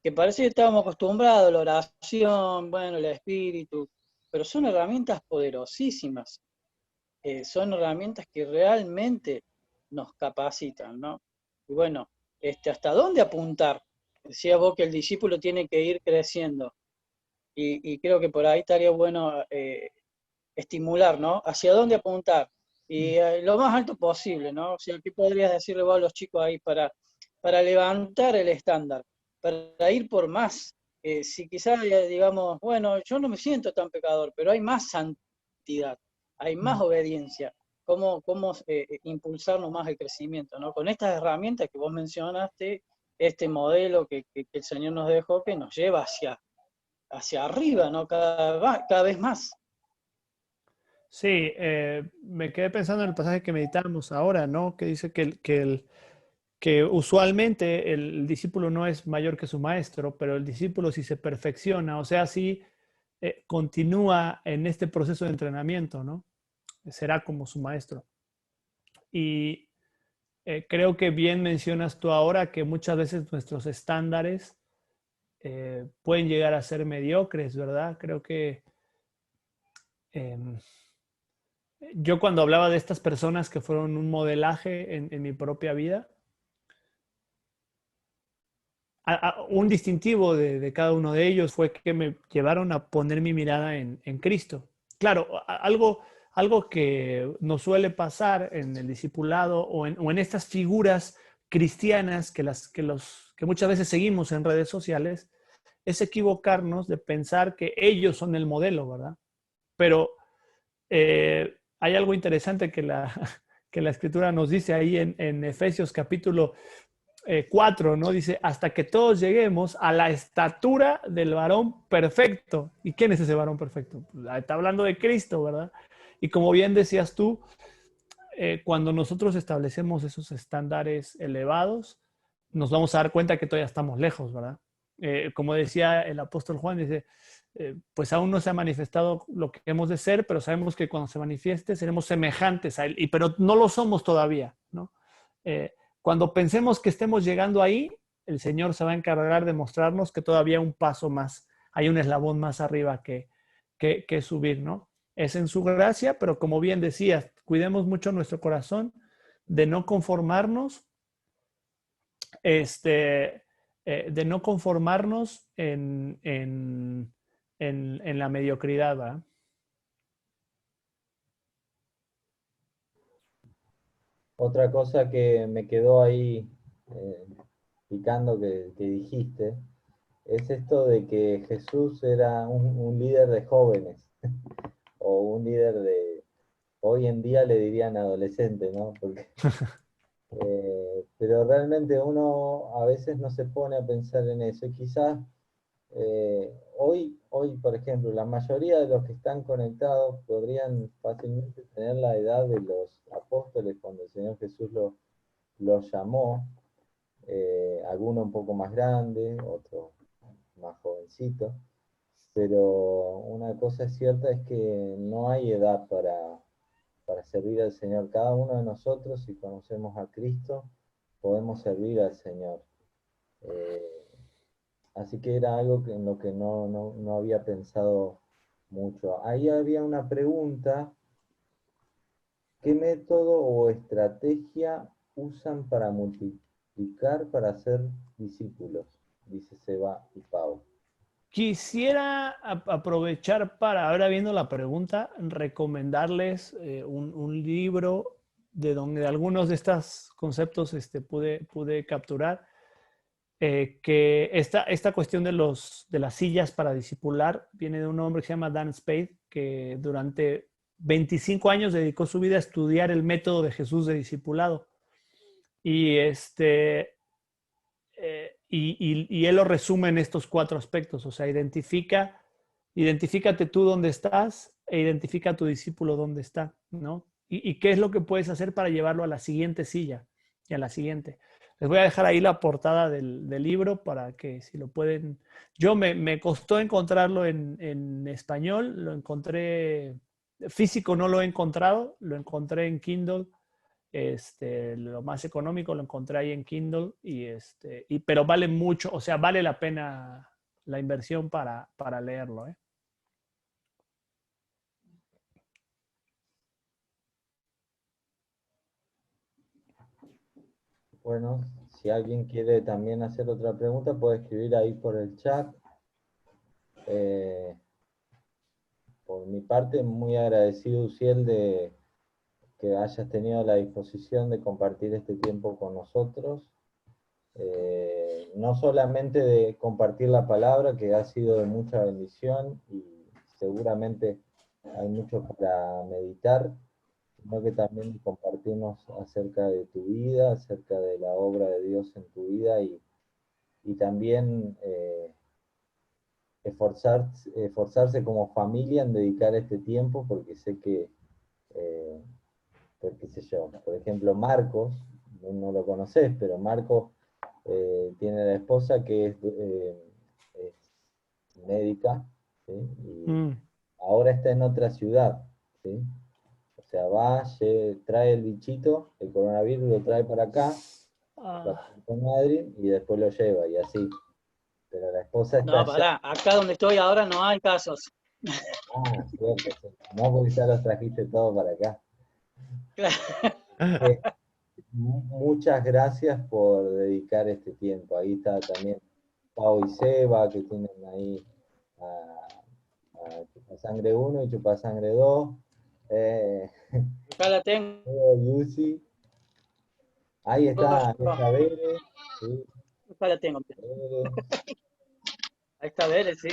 que parece que estábamos acostumbrados, la oración, bueno, el espíritu, pero son herramientas poderosísimas, son herramientas que realmente nos capacitan, ¿no? Y bueno, ¿hasta dónde apuntar? Decías vos que el discípulo tiene que ir creciendo, y creo que por ahí estaría bueno estimular, ¿no? ¿Hacia dónde apuntar? Y lo más alto posible, ¿no? O sea, ¿qué podrías decirle vos a los chicos ahí para levantar el estándar, para ir por más? Si quizás digamos, bueno, yo no me siento tan pecador, pero hay más santidad, hay más obediencia. ¿Cómo impulsarnos más el crecimiento, ¿no? Con estas herramientas que vos mencionaste, este modelo que el Señor nos dejó, que nos lleva hacia arriba, ¿no? Cada vez más. Sí, me quedé pensando en el pasaje que meditamos ahora, ¿no? Que dice que usualmente el discípulo no es mayor que su maestro, pero el discípulo si se perfecciona, o sea, si continúa en este proceso de entrenamiento, ¿no? Será como su maestro. Y creo que bien mencionas tú ahora que muchas veces nuestros estándares pueden llegar a ser mediocres, ¿verdad? Creo que eh, yo cuando hablaba de estas personas que fueron un modelaje en mi propia vida, un distintivo de cada uno de ellos fue que me llevaron a poner mi mirada en Cristo. Claro, algo que nos suele pasar en el discipulado o en estas figuras cristianas que muchas veces seguimos en redes sociales, es equivocarnos de pensar que ellos son el modelo, ¿verdad? Pero hay algo interesante que la escritura nos dice ahí en Efesios capítulo 4, ¿no? Dice, hasta que todos lleguemos a la estatura del varón perfecto. ¿Y quién es ese varón perfecto? Pues, está hablando de Cristo, ¿verdad? Y como bien decías tú, cuando nosotros establecemos esos estándares elevados, nos vamos a dar cuenta que todavía estamos lejos, ¿verdad? Como decía el apóstol Juan, dice, pues aún no se ha manifestado lo que hemos de ser, pero sabemos que cuando se manifieste seremos semejantes a él, pero no lo somos todavía, ¿no? Cuando pensemos que estemos llegando ahí, el Señor se va a encargar de mostrarnos que todavía un paso más, hay un eslabón más arriba que subir, ¿no? Es en su gracia, pero como bien decías, cuidemos mucho nuestro corazón de no conformarnos, de no conformarnos en la mediocridad, ¿verdad? Otra cosa que me quedó ahí picando que dijiste, es esto de que Jesús era un líder de jóvenes, o un líder de, hoy en día le dirían adolescente, ¿no? Porque, pero realmente uno a veces no se pone a pensar en eso, y quizás hoy, por ejemplo, la mayoría de los que están conectados podrían fácilmente tener la edad de los apóstoles cuando el Señor Jesús los llamó, algunos un poco más grandes, otros más jovencitos, pero una cosa es cierta es que no hay edad para servir al Señor. Cada uno de nosotros, si conocemos a Cristo, podemos servir al Señor. Eh, Así que era algo en lo que no había pensado mucho. Ahí había una pregunta: ¿qué método o estrategia usan para multiplicar, para hacer discípulos? Dice Seba y Pau. Quisiera aprovechar para, ahora viendo la pregunta, recomendarles un libro de donde algunos de estos conceptos pude capturar. Que esta cuestión de las sillas para discipular viene de un hombre que se llama Dan Spade, que durante 25 años dedicó su vida a estudiar el método de Jesús de discipulado. Y, y él lo resume en estos 4 aspectos. O sea, identifícate tú dónde estás e identifica a tu discípulo dónde está, ¿no? Y qué es lo que puedes hacer para llevarlo a la siguiente silla y a la siguiente. Les voy a dejar ahí la portada del libro para que si lo pueden... Yo me costó encontrarlo en español, lo encontré... Físico no lo he encontrado, lo encontré en Kindle. Lo más económico lo encontré ahí en Kindle, pero vale mucho, o sea, vale la pena la inversión para leerlo, ¿eh? Bueno, si alguien quiere también hacer otra pregunta, puede escribir ahí por el chat. Por mi parte, muy agradecido, Uciel, de que hayas tenido la disposición de compartir este tiempo con nosotros. No solamente de compartir la palabra, que ha sido de mucha bendición y seguramente hay mucho para meditar, sino que también compartirnos acerca de tu vida, acerca de la obra de Dios en tu vida, y también esforzarse como familia en dedicar este tiempo, porque sé que, qué sé yo, por ejemplo, Marcos, no lo conoces, pero Marcos tiene la esposa que es médica, ¿sí? Y ahora está en otra ciudad, ¿sí? O sea, trae el bichito, el coronavirus, lo trae para acá, con Madrid, y después lo lleva, y así. Pero la esposa está No, allá. pará, acá donde estoy ahora no hay casos. Ah, cierto, sí. No, porque ya los trajiste todo para acá. Claro. Muchas gracias por dedicar este tiempo. Ahí está también Pau y Seba, que tienen ahí a Chupasangre 1 y Chupasangre 2. Acá la tengo. Lucy. Ahí está Bere. ¿Sí? Acá la tengo. Bere. Ahí está Vélez, sí.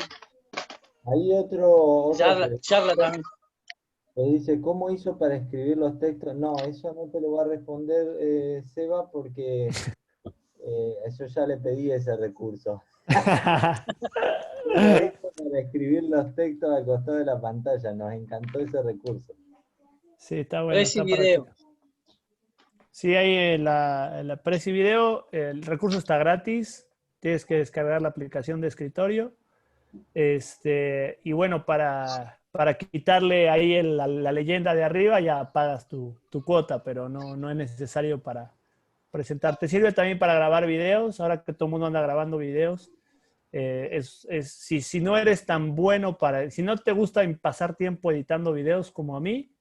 Hay otro Charla también. que dice, ¿cómo hizo para escribir los textos? No, eso no te lo va a responder Seba, porque yo ya le pedí ese recurso. Lo hizo para escribir los textos al costado de la pantalla. Nos encantó ese recurso. Sí, está bueno. Prezi Está video. práctico. Sí, ahí en la Prezi Video, el recurso está gratis. Tienes que descargar la aplicación de escritorio. Y bueno, para quitarle ahí la leyenda de arriba ya pagas tu cuota, pero no es necesario para presentar. Te sirve también para grabar videos, ahora que todo el mundo anda grabando videos. Si no eres tan bueno si no te gusta pasar tiempo editando videos como a mí,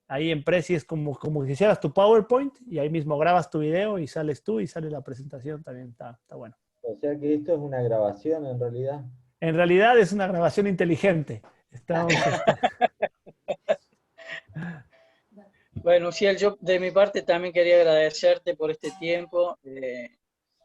ahí en Prezi es como que hicieras tu PowerPoint y ahí mismo grabas tu video y sales tú y sale la presentación, también está bueno. O sea que esto es una grabación en realidad. En realidad es una grabación inteligente. Estamos, Bueno, Uciel, yo de mi parte también quería agradecerte por este tiempo,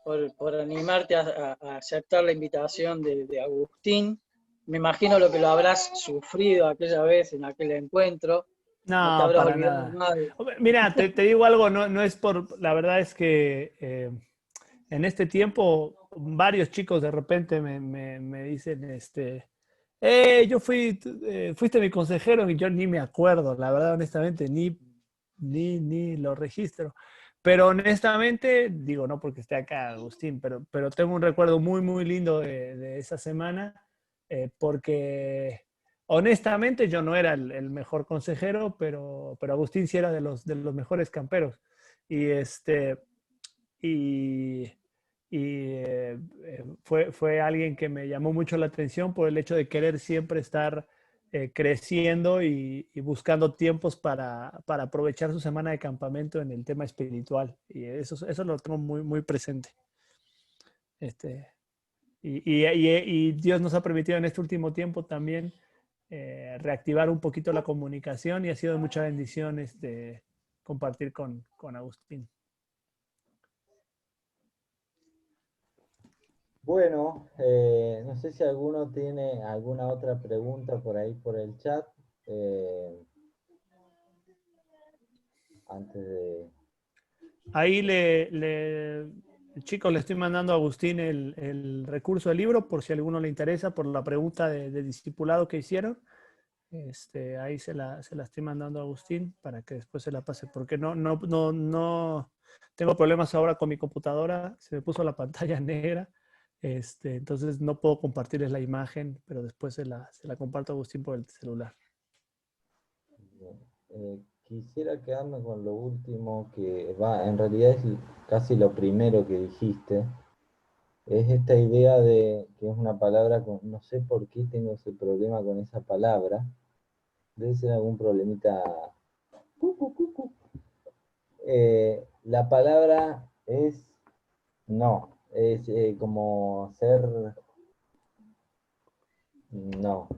por animarte a aceptar la invitación de Agustín. Me imagino lo que lo habrás sufrido aquella vez en aquel encuentro. No te no, habrás para olvidado nada. más. Mira, te digo algo, no es por, la verdad es que en este tiempo varios chicos de repente me dicen, yo fuiste mi consejero y yo ni me acuerdo, la verdad, honestamente, ni lo registro. Pero honestamente, digo, no porque esté acá Agustín, pero tengo un recuerdo muy lindo de esa semana, porque honestamente yo no era el mejor consejero, pero Agustín sí era de los mejores camperos. Y y, fue alguien que me llamó mucho la atención por el hecho de querer siempre estar creciendo y buscando tiempos para aprovechar su semana de campamento en el tema espiritual. Y eso lo tengo muy presente. Este, y Dios nos ha permitido en este último tiempo también reactivar un poquito la comunicación y ha sido de mucha bendición compartir con Agustín. Bueno, no sé si alguno tiene alguna otra pregunta por ahí por el chat. Antes de... Ahí chicos, le estoy mandando a Agustín el recurso del libro por si a alguno le interesa, por la pregunta de discipulado que hicieron. Ahí se la estoy mandando a Agustín para que después se la pase, porque no tengo problemas ahora con mi computadora, se me puso la pantalla negra, entonces no puedo compartirles la imagen, pero después se la comparto a Agustín por el celular. Quisiera quedarme con lo último que va, en realidad es casi lo primero que dijiste. Es esta idea de que es una palabra, no sé por qué tengo ese problema con esa palabra. Debe ser algún problemita. La palabra es no, es como ser no.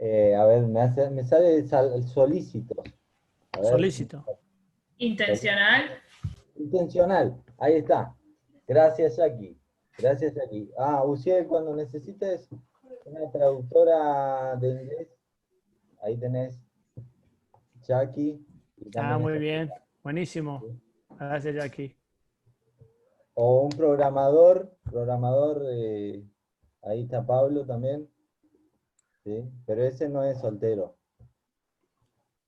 A ver, me sale solícitos. A ver, Solícito. Intencional. intencional, ahí está. Gracias, Jackie. Gracias, Jackie. Uciel, cuando necesites una traductora de inglés, ahí tenés Jackie y también Muy está. bien, buenísimo. Gracias, Jackie. O un programador, ahí está Pablo también, ¿sí? Pero ese no es soltero.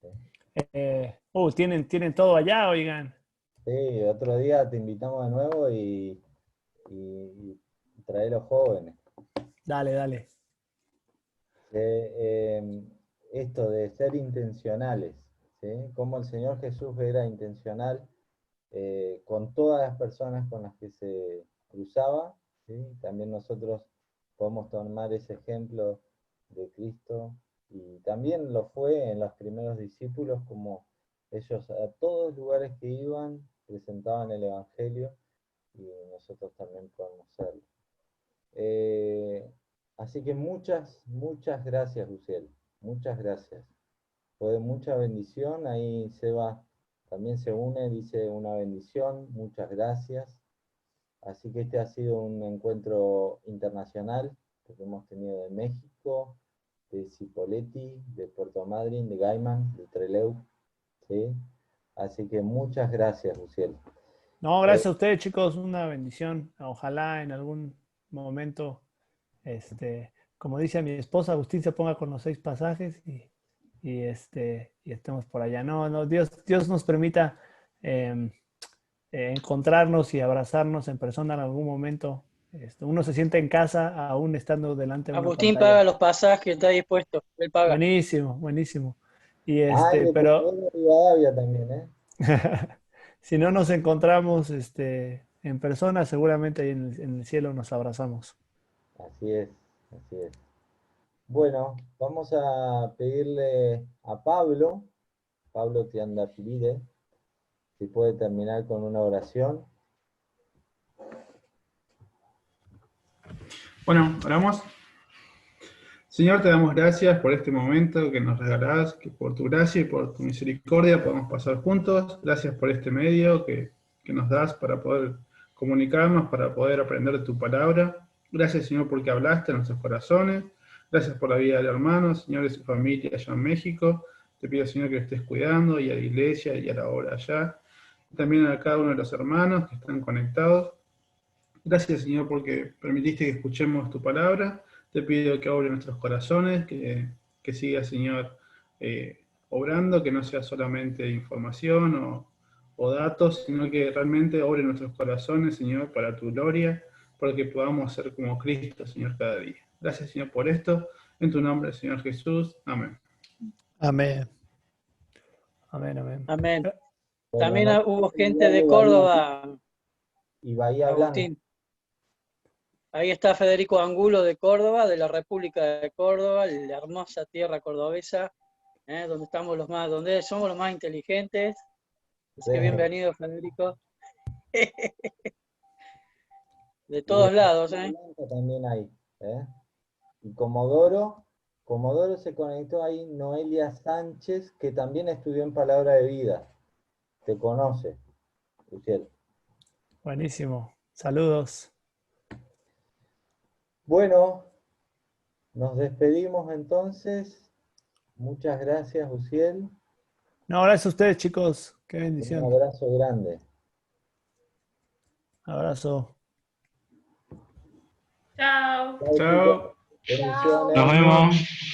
¿Sí? Tienen todo allá, oigan. Sí, otro día te invitamos de nuevo y trae los jóvenes. Dale. Esto de ser intencionales, ¿sí? Cómo el Señor Jesús era intencional con todas las personas con las que se cruzaba, ¿sí? También nosotros podemos tomar ese ejemplo de Cristo y también lo fue en los primeros discípulos, como ellos a todos los lugares que iban presentaban el Evangelio y nosotros también podemos serlo. Así que muchas gracias, Luciel. Muchas gracias. Fue de mucha bendición. Ahí Seba también se une, dice una bendición. Muchas gracias. Así que este ha sido un encuentro internacional que hemos tenido de México, de Cipolletti, de Puerto Madryn, de Gaiman, de Trelew. ¿Sí? Así que muchas gracias, Luciel. No, gracias a ustedes, chicos. Una bendición. Ojalá en algún momento, como dice mi esposa, Agustín se ponga con los 6 pasajes y estemos por allá. No, Dios nos permita encontrarnos y abrazarnos en persona en algún momento. Uno se siente en casa aún estando delante de una Agustín paga pantalla. los pasajes, está dispuesto, él paga. Buenísimo. Y El de pero Comodoro Rivadavia también, ¿eh? si no nos encontramos en persona, seguramente ahí en el cielo nos abrazamos. Así es, así es. Bueno, vamos a pedirle a Pablo Tiandapiride, si puede terminar con una oración. Bueno, oramos. Señor, te damos gracias por este momento que nos regalás, que por tu gracia y por tu misericordia podamos pasar juntos. Gracias por este medio que nos das para poder comunicarnos, para poder aprender de tu palabra. Gracias, Señor, porque hablaste en nuestros corazones. Gracias por la vida del hermano, Señor, y su familia allá en México. Te pido, Señor, que lo estés cuidando y a la iglesia y a la obra allá. También a cada uno de los hermanos que están conectados. Gracias, Señor, porque permitiste que escuchemos tu palabra. Te pido que obre nuestros corazones, que siga, Señor, obrando, que no sea solamente información o datos, sino que realmente obre nuestros corazones, Señor, para tu gloria, para que podamos ser como Cristo, Señor, cada día. Gracias, Señor, por esto. En tu nombre, Señor Jesús. Amén. Amén. Amén, amén. Amén. Bueno, También no hubo sé si gente de algo Córdoba, y Bahía Blanca. Agustín. Ahí está Federico Angulo de Córdoba, de la República de Córdoba, la hermosa tierra cordobesa, donde estamos donde somos los más inteligentes. Así que bienvenido, Federico. De todos lados, También hay, Y Comodoro se conectó ahí, Noelia Sánchez, que también estudió en Palabra de Vida. Te conoce, Luciel. Buenísimo. Saludos. Bueno, nos despedimos entonces. Muchas gracias, Luciel. No, gracias a ustedes, chicos. Qué bendición. Un abrazo grande. Abrazo. Chao. Chao. Bendiciones. Nos vemos.